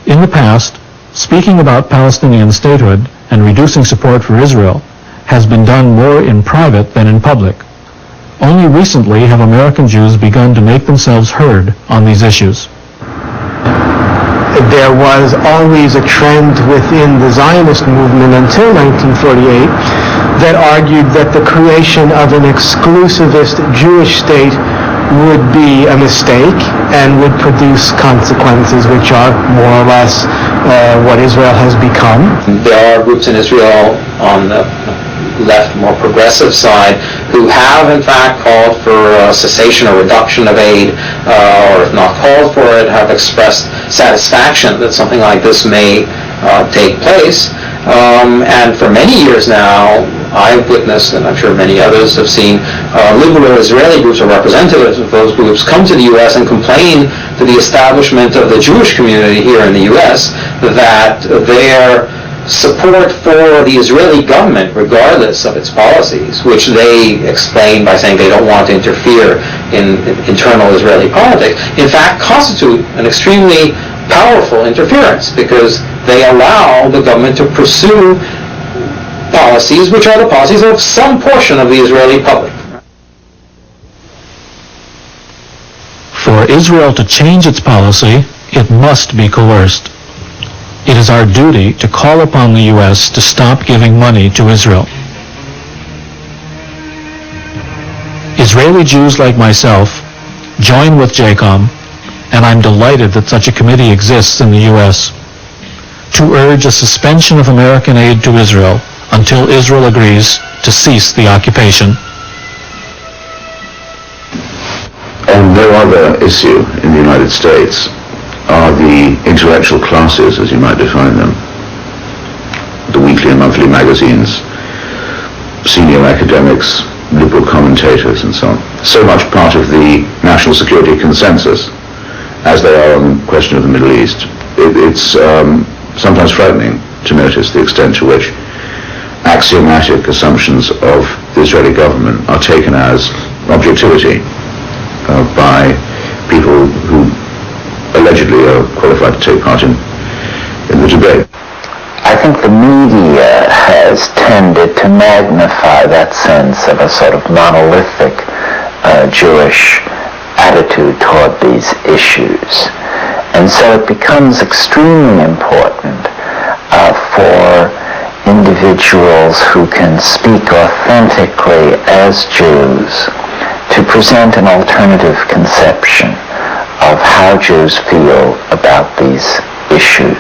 S6: In the past, speaking about Palestinian statehood and reducing support for Israel has been done more in private than in public. Only recently have American Jews begun to make themselves heard on these issues.
S14: There was always a trend within the Zionist movement until 1948 that argued that the creation of an exclusivist Jewish state would be a mistake and would produce consequences which are more or less what Israel has become.
S12: There are groups in Israel on the left, more progressive side who have in fact called for cessation or reduction of aid, or if not called for it, have expressed satisfaction that something like this may take place. And for many years now, I've witnessed, and I'm sure many others have seen, liberal Israeli groups or representatives of those groups come to the U.S. and complain to the establishment of the Jewish community here in the U.S. that their support for the Israeli government, regardless of its policies, which they explain by saying they don't want to interfere in internal Israeli politics, in fact constitute an extremely powerful interference, because they allow the government to pursue policies which are the policies of some portion of the Israeli public.
S6: For Israel to change its policy, it must be coerced. It is our duty to call upon the U.S. to stop giving money to Israel. Israeli Jews like myself join with JCOM, and I'm delighted that such a committee exists in the U.S., to urge a suspension of American aid to Israel until Israel agrees to cease the occupation.
S11: And no other issue in the United States are the intellectual classes, as you might define them, the weekly and monthly magazines, senior academics, liberal commentators, and so on. So much part of the national security consensus as they are on the question of the Middle East. It's sometimes frightening to notice the extent to which axiomatic assumptions of the Israeli government are taken as objectivity by people who allegedly are qualified to take part in the debate.
S3: I think the media has tended to magnify that sense of a sort of monolithic Jewish attitude toward these issues. And so it becomes extremely important for individuals who can speak authentically as Jews to present an alternative conception of how Jews feel about these issues.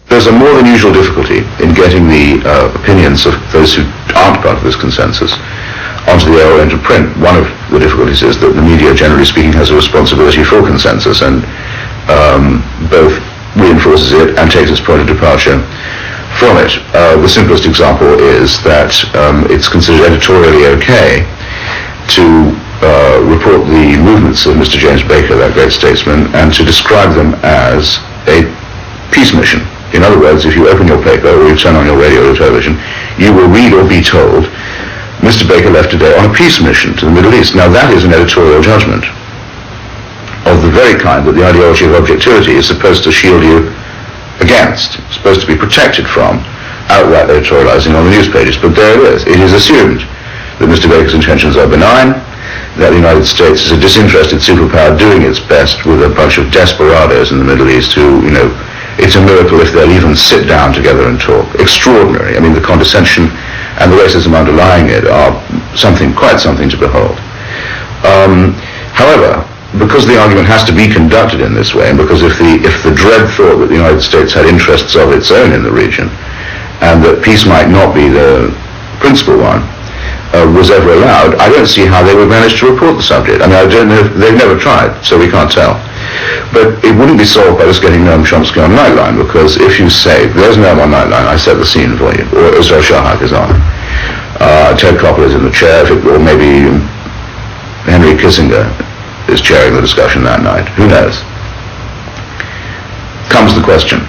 S11: There's a more than usual difficulty in getting the opinions of those who aren't part of this consensus onto the air or into print. One of the difficulties is that the media, generally speaking, has a responsibility for consensus and both reinforces it and takes its point of departure from it. The simplest example is that it's considered editorially okay to report the movements of Mr. James Baker, that great statesman, and to describe them as a peace mission. In other words, if you open your paper or you turn on your radio or television, you will read or be told, Mr. Baker left today on a peace mission to the Middle East. Now that is an editorial judgment of the very kind that the ideology of objectivity is supposed to shield you against, supposed to be protected from outright editorializing on the news pages. But there it is. It is assumed that Mr. Baker's intentions are benign, that the United States is a disinterested superpower doing its best with a bunch of desperados in the Middle East who, you know, it's a miracle if they'll even sit down together and talk. Extraordinary. I mean, the condescension and the racism underlying it are quite something to behold. However, because the argument has to be conducted in this way, and because if the dread thought that the United States had interests of its own in the region, and that peace might not be the principal one, was ever allowed, I don't see how they would manage to report the subject. I mean, I don't know, they've never tried, so we can't tell. But it wouldn't be solved by just getting Noam Chomsky on Nightline, because if you say, there's Noam on Nightline, I set the scene for you, or Israel Shahak is on, Ted Koppel is in the chair, or maybe Henry Kissinger is chairing the discussion that night, who knows? Comes the question,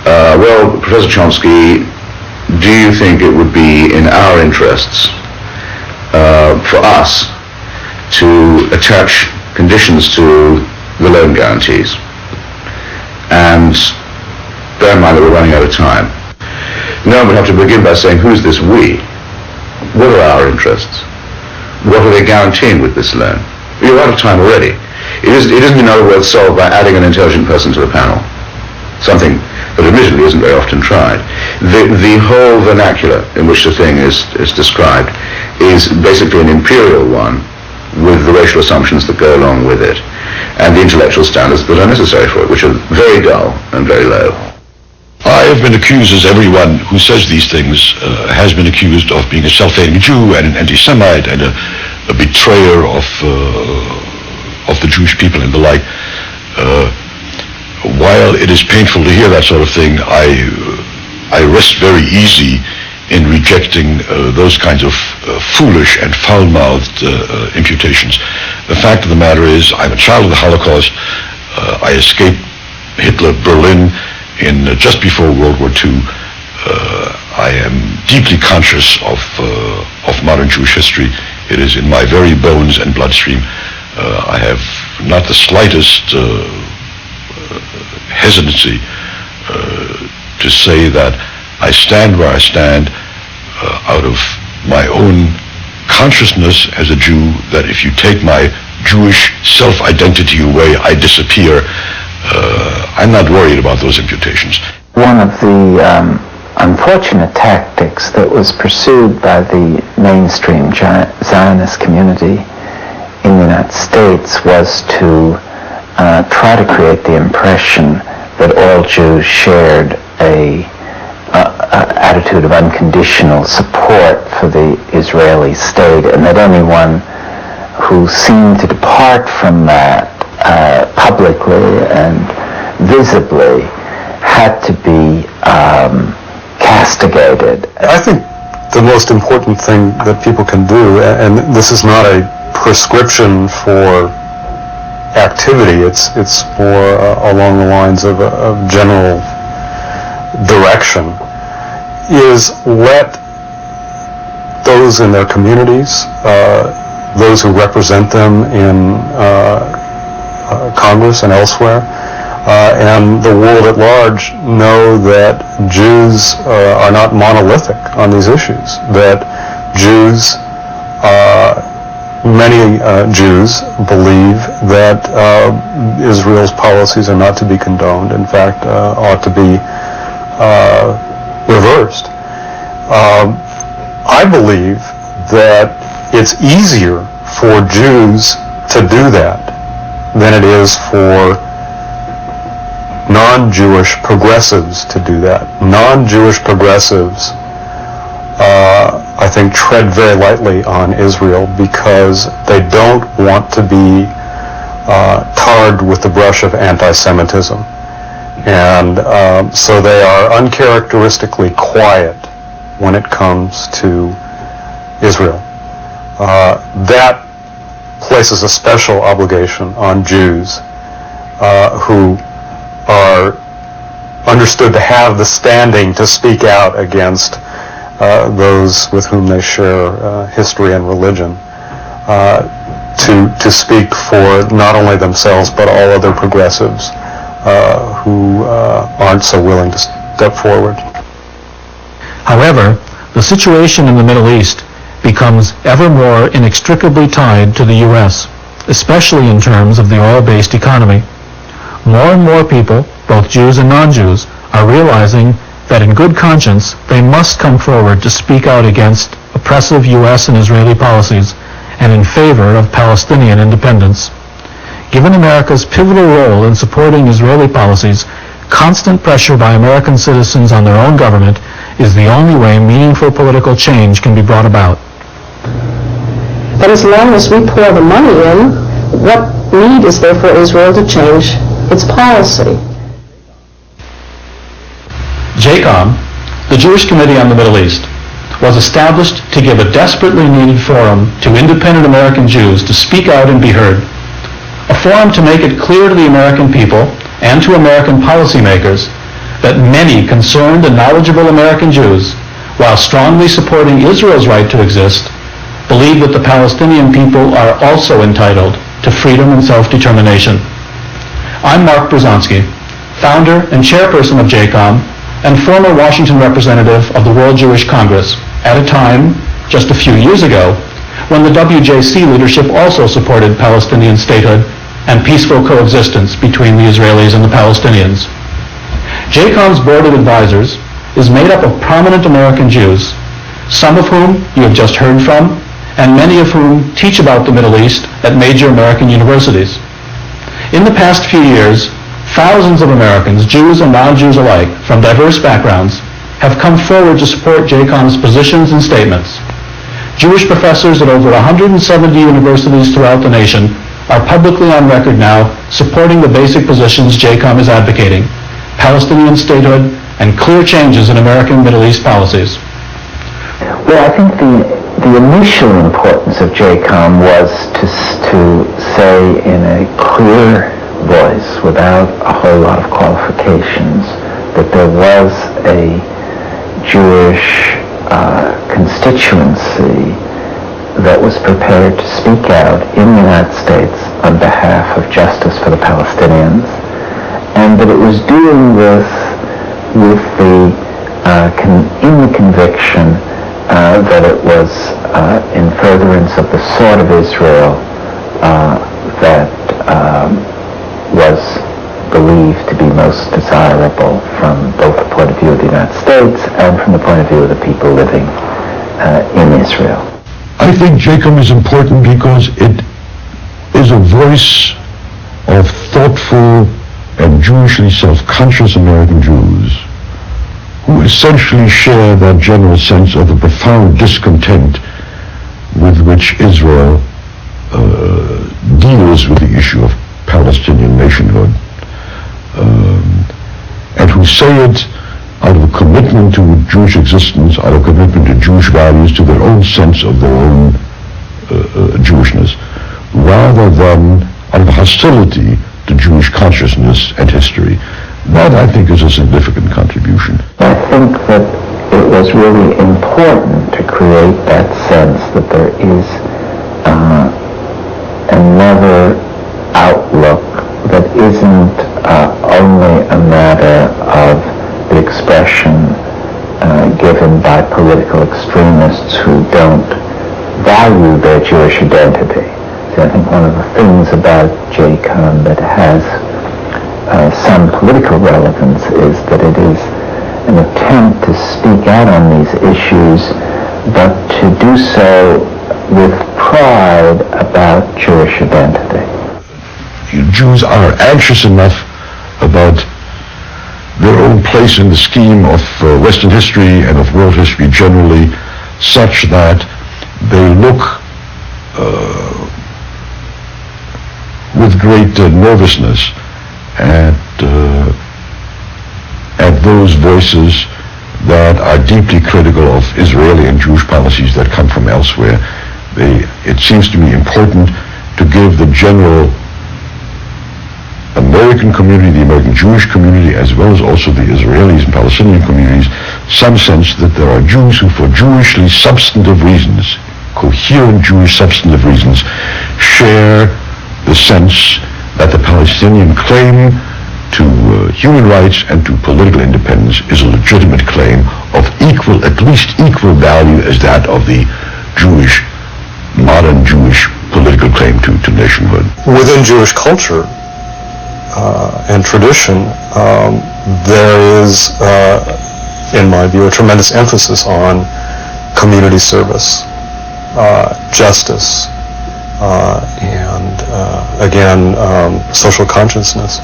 S11: well, Professor Chomsky, do you think it would be in our interests for us to attach conditions to the loan guarantees? And bear in mind that we're running out of time. No one would have to begin by saying, who's this we? What are our interests? What are they guaranteeing with this loan? You're out of time already. It isn't in other words solved by adding an intelligent person to the panel. Something that admittedly isn't very often tried. The whole vernacular in which the thing is described is basically an imperial one with the racial assumptions that go along with it and the intellectual standards that are necessary for it, which are very dull and very low.
S10: I have been accused, as everyone who says these things has been accused, of being a self-hating Jew and an anti-Semite and a betrayer of the Jewish people and the like. While it is painful to hear that sort of thing, I rest very easy in rejecting those kinds of foolish and foul-mouthed imputations. The fact of the matter is, I'm a child of the Holocaust. I escaped Hitler Berlin in just before World War II. I am deeply conscious of modern Jewish history. It is in my very bones and bloodstream. I have not the slightest hesitancy to say that I stand where I stand out of my own consciousness as a Jew, that if you take my Jewish self-identity away, I disappear. I'm not worried about those imputations.
S3: One of the unfortunate tactics that was pursued by the mainstream Zionist community in the United States was to try to create the impression that all Jews shared a attitude of unconditional support for the Israeli state, and that anyone who seemed to depart from that publicly and visibly had to be castigated.
S13: I think the most important thing that people can do, and this is not a prescription for activity, it's more along the lines of general direction, is let those in their communities, those who represent them in Congress and elsewhere, and the world at large know that Jews are not monolithic on these issues, that Jews, many Jews believe that Israel's policies are not to be condoned, in fact ought to be reversed. I believe that it's easier for Jews to do that than it is for non-Jewish progressives to do that. Non-Jewish progressives, I think, tread very lightly on Israel because they don't want to be tarred with the brush of anti-Semitism. And so they are uncharacteristically quiet when it comes to Israel. That places a special obligation on Jews who are understood to have the standing to speak out against those with whom they share history and religion, to speak for not only themselves but all other progressives who aren't so willing to step forward.
S6: However, the situation in the Middle East becomes ever more inextricably tied to the U.S., especially in terms of the oil-based economy. More and more people, both Jews and non-Jews, are realizing that in good conscience they must come forward to speak out against oppressive U.S. and Israeli policies and in favor of Palestinian independence. Given America's pivotal role in supporting Israeli policies, constant pressure by American citizens on their own government is the only way meaningful political change can be brought about.
S1: But as long as we pour the money in, what need is there for Israel to change its policy?
S6: JCOM, the Jewish Committee on the Middle East, was established to give a desperately needed forum to independent American Jews to speak out and be heard. A forum to make it clear to the American people and to American policymakers that many concerned and knowledgeable American Jews, while strongly supporting Israel's right to exist, believe that the Palestinian people are also entitled to freedom and self-determination. I'm Mark Bruzonsky, founder and chairperson of JCOM and former Washington representative of the World Jewish Congress, at a time, just a few years ago, when the WJC leadership also supported Palestinian statehood and peaceful coexistence between the Israelis and the Palestinians. JCOM's board of advisors is made up of prominent American Jews, some of whom you have just heard from, and many of whom teach about the Middle East at major American universities. In the past few years, thousands of Americans, Jews and non-Jews alike, from diverse backgrounds, have come forward to support JCOM's positions and statements. Jewish professors at over 170 universities throughout the nation are publicly on record now supporting the basic positions JCOM is advocating: Palestinian statehood and clear changes in American Middle East policies.
S3: Well, I think the initial importance of JCOM was to say in a clear voice, without a whole lot of qualifications, that there was a Jewish constituency that was prepared to speak out in the United States on behalf of justice for the Palestinians, and that it was doing this in the conviction that it was in furtherance of the sort of Israel that was believed to be most desirable from both the point of view of the United States and from the point of view of the people living in Israel.
S8: I think JCOM is important because it is a voice of thoughtful and Jewishly self-conscious American Jews who essentially share that general sense of the profound discontent with which Israel deals with the issue of Palestinian nationhood, and who say it out of a commitment to Jewish existence, out of a commitment to Jewish values, to their own sense of their own Jewishness, rather than out of hostility to Jewish consciousness and history. That, I think, is a significant contribution.
S3: I think that it was really important to create that sense that there is another outlook that isn't only a matter of the expression given by political extremists who don't value their Jewish identity. So I think one of the things about JCOM that has some political relevance is that it is an attempt to speak out on these issues, but to do so with pride about Jewish identity.
S8: Jews are anxious enough about their own place in the scheme of Western history and of world history generally, such that they look with great nervousness at those voices that are deeply critical of Israeli and Jewish policies that come from elsewhere. It seems to me important
S10: to give the general American community, the American Jewish community, as well as also the Israelis and Palestinian communities, some sense that there are Jews who, for Jewishly substantive reasons, coherent Jewish substantive reasons, share the sense that the Palestinian claim to human rights and to political independence is a legitimate claim of equal, at least equal value as that of the Jewish, modern Jewish political claim to nationhood.
S13: Within Jewish culture and tradition, there is, in my view, a tremendous emphasis on community service, justice, and again, social consciousness.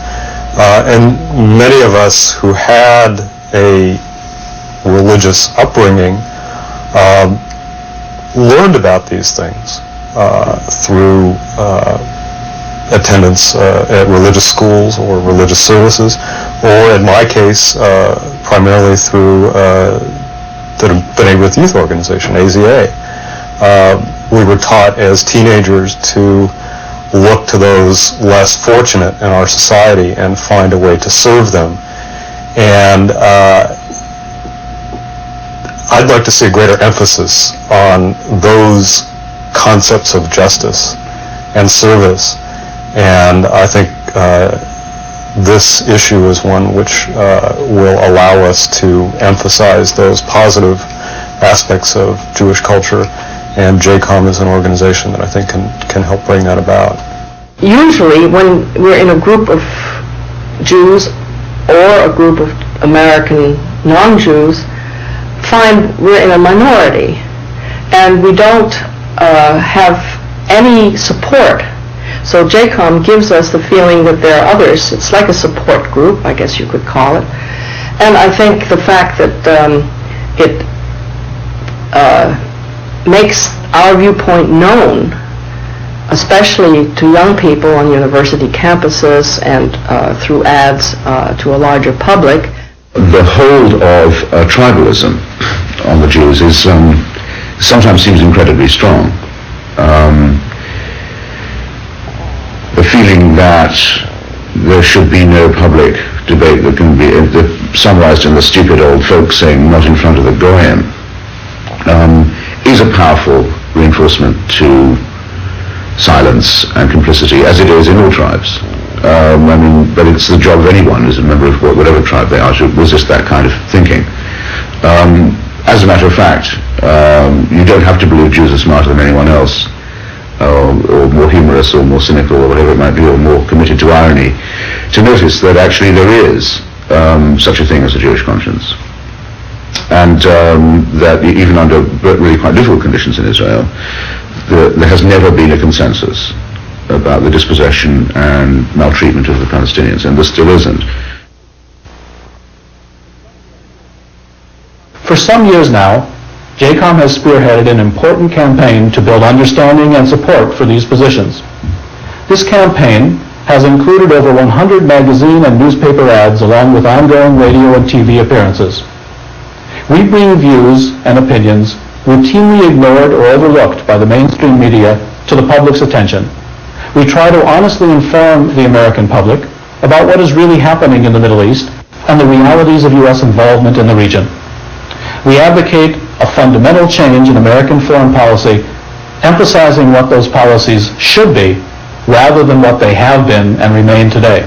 S13: And many of us who had a religious upbringing learned about these things through attendance at religious schools or religious services, or in my case, primarily through the Neighborhood Youth Organization, AZA. We were taught as teenagers to look to those less fortunate in our society and find a way to serve them. And I'd like to see a greater emphasis on those concepts of justice and service. And I think this issue is one which will allow us to emphasize those positive aspects of Jewish culture, and JCOM is an organization that I think can help bring that about.
S1: Usually when we're in a group of Jews or a group of American non-Jews, find we're in a minority and we don't have any support. So JCOM gives us the feeling that there are others. It's like a support group, I guess you could call it. And I think the fact that it makes our viewpoint known, especially to young people on university campuses and through ads to a larger public.
S11: The hold of tribalism on the Jews is sometimes seems incredibly strong. The feeling that there should be no public debate that can be summarized in the stupid old folk saying, not in front of the goyim, is a powerful reinforcement to silence and complicity, as it is in all tribes. But it's the job of anyone as a member of whatever tribe they are to resist that kind of thinking. As a matter of fact, you don't have to believe Jews are smarter than anyone else, or more humorous, or more cynical, or whatever it might be, or more committed to irony, to notice that actually there is such a thing as a Jewish conscience. And that even under really quite difficult conditions in Israel, there has never been a consensus about the dispossession and maltreatment of the Palestinians, and there still isn't.
S6: For some years now, JCOM has spearheaded an important campaign to build understanding and support for these positions. This campaign has included over 100 magazine and newspaper ads along with ongoing radio and TV appearances. We bring views and opinions routinely ignored or overlooked by the mainstream media to the public's attention. We try to honestly inform the American public about what is really happening in the Middle East and the realities of U.S. involvement in the region. We advocate a fundamental change in American foreign policy, emphasizing what those policies should be rather than what they have been and remain today.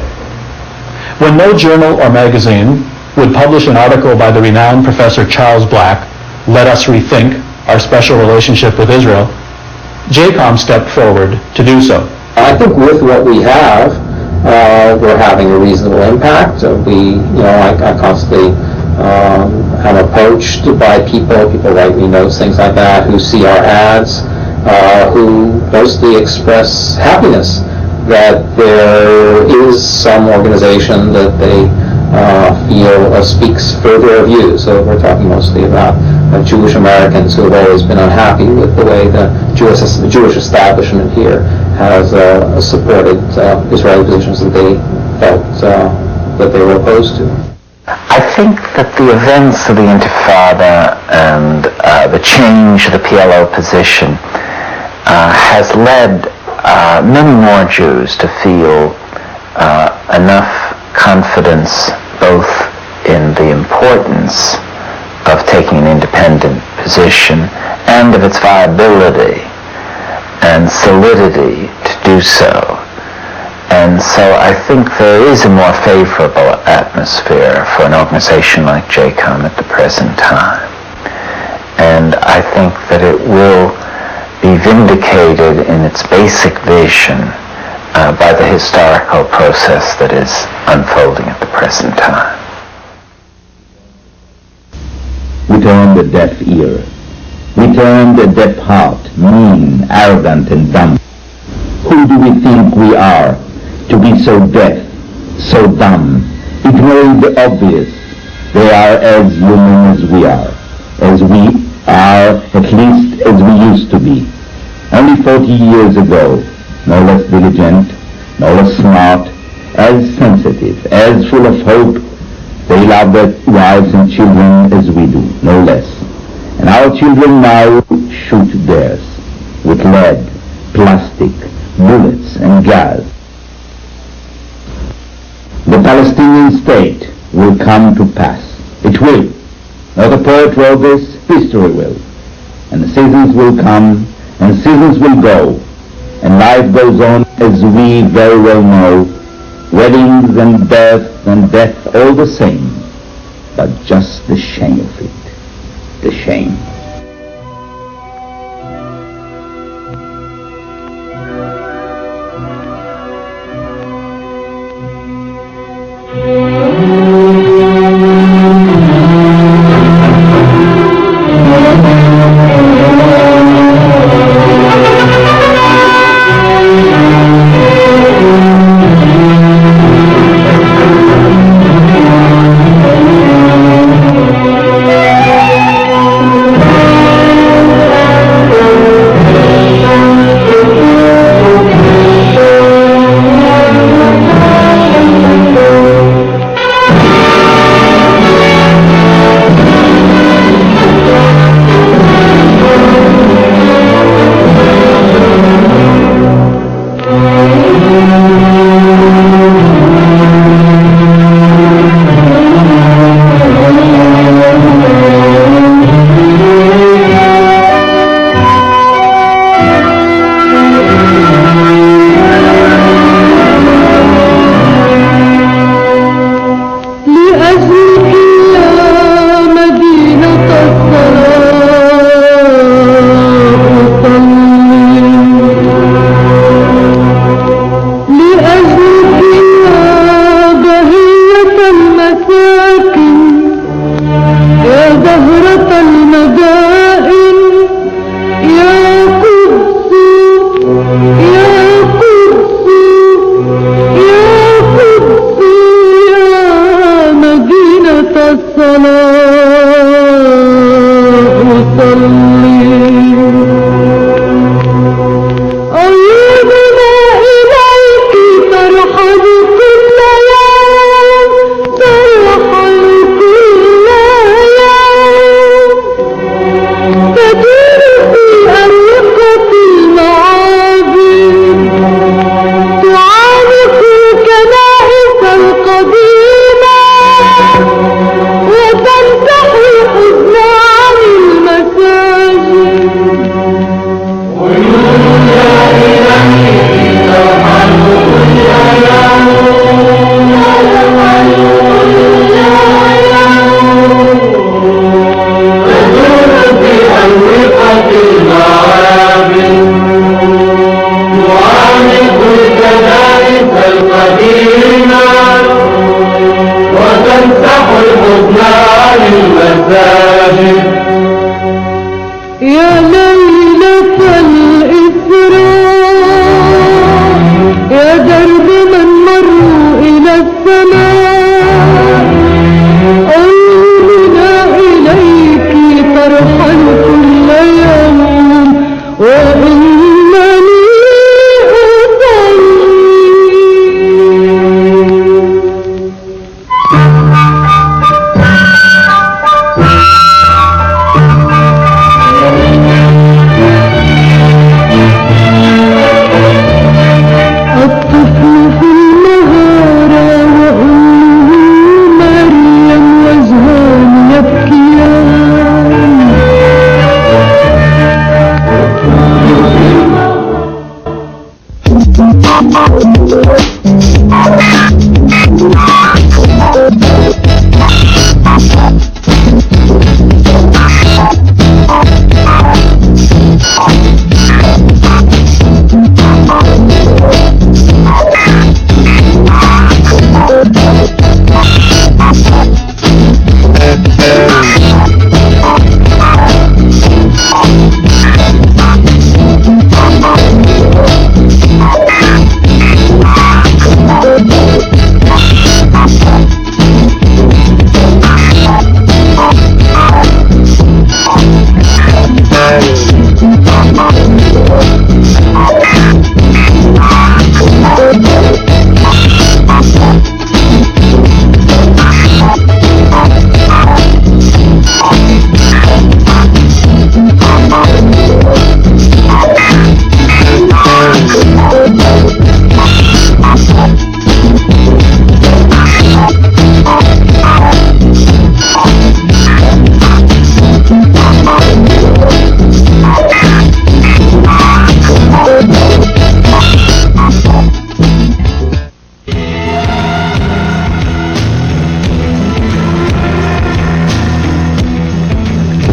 S6: When no journal or magazine would publish an article by the renowned Professor Charles Black, "Let Us Rethink Our Special Relationship with Israel," JCOM stepped forward to do so.
S12: I think with what we have, we're having a reasonable impact. I constantly am approached by people write me notes, things like that, who see our ads, who mostly express happiness that there is some organization that they feel speaks for their views. So we're talking mostly about Jewish Americans who have always been unhappy with the way the Jewish establishment here has supported Israeli positions that they felt that they were opposed to.
S3: I think that the events of the Intifada and the change of the PLO position has led many more Jews to feel enough confidence both in the importance of taking an independent position and of its viability and solidity to do so. And so I think there is a more favorable atmosphere for an organization like JCOM at the present time. And I think that it will be vindicated in its basic vision by the historical process that is unfolding at the present time.
S7: We turn the deaf ear. We turn the deaf heart, mean, arrogant, and dumb. Who do we think we are to be so deaf, so dumb, ignoring the obvious? They are as human as we are at least as we used to be. Only 40 years ago, no less diligent, no less smart, as sensitive, as full of hope, they love their wives and children as we do, no less. And our children now shoot theirs with lead, plastic, bullets, and gas. The Palestinian state will come to pass. It will. Not a poet wrote this, history will. And the seasons will come, and seasons will go, and life goes on as we very well know, weddings and birth and death all the same, but just the shame of it, the shame.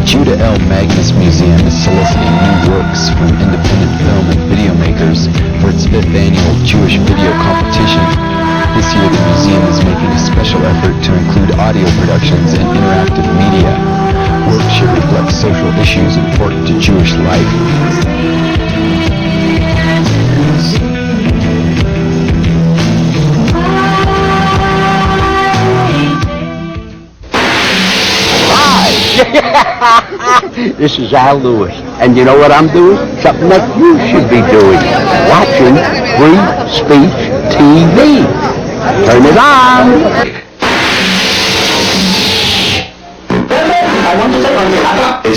S22: Judah L. Magnus Museum is soliciting new works from independent film and video makers for its 5th annual Jewish video competition. This year the museum is making a special effort to include audio productions and interactive media. Work should reflect social issues important to Jewish life.
S15: This is Al Lewis, and you know what I'm doing? Something that you should be doing. Watching Free Speech TV. Turn it on.
S18: I want to say on behalf of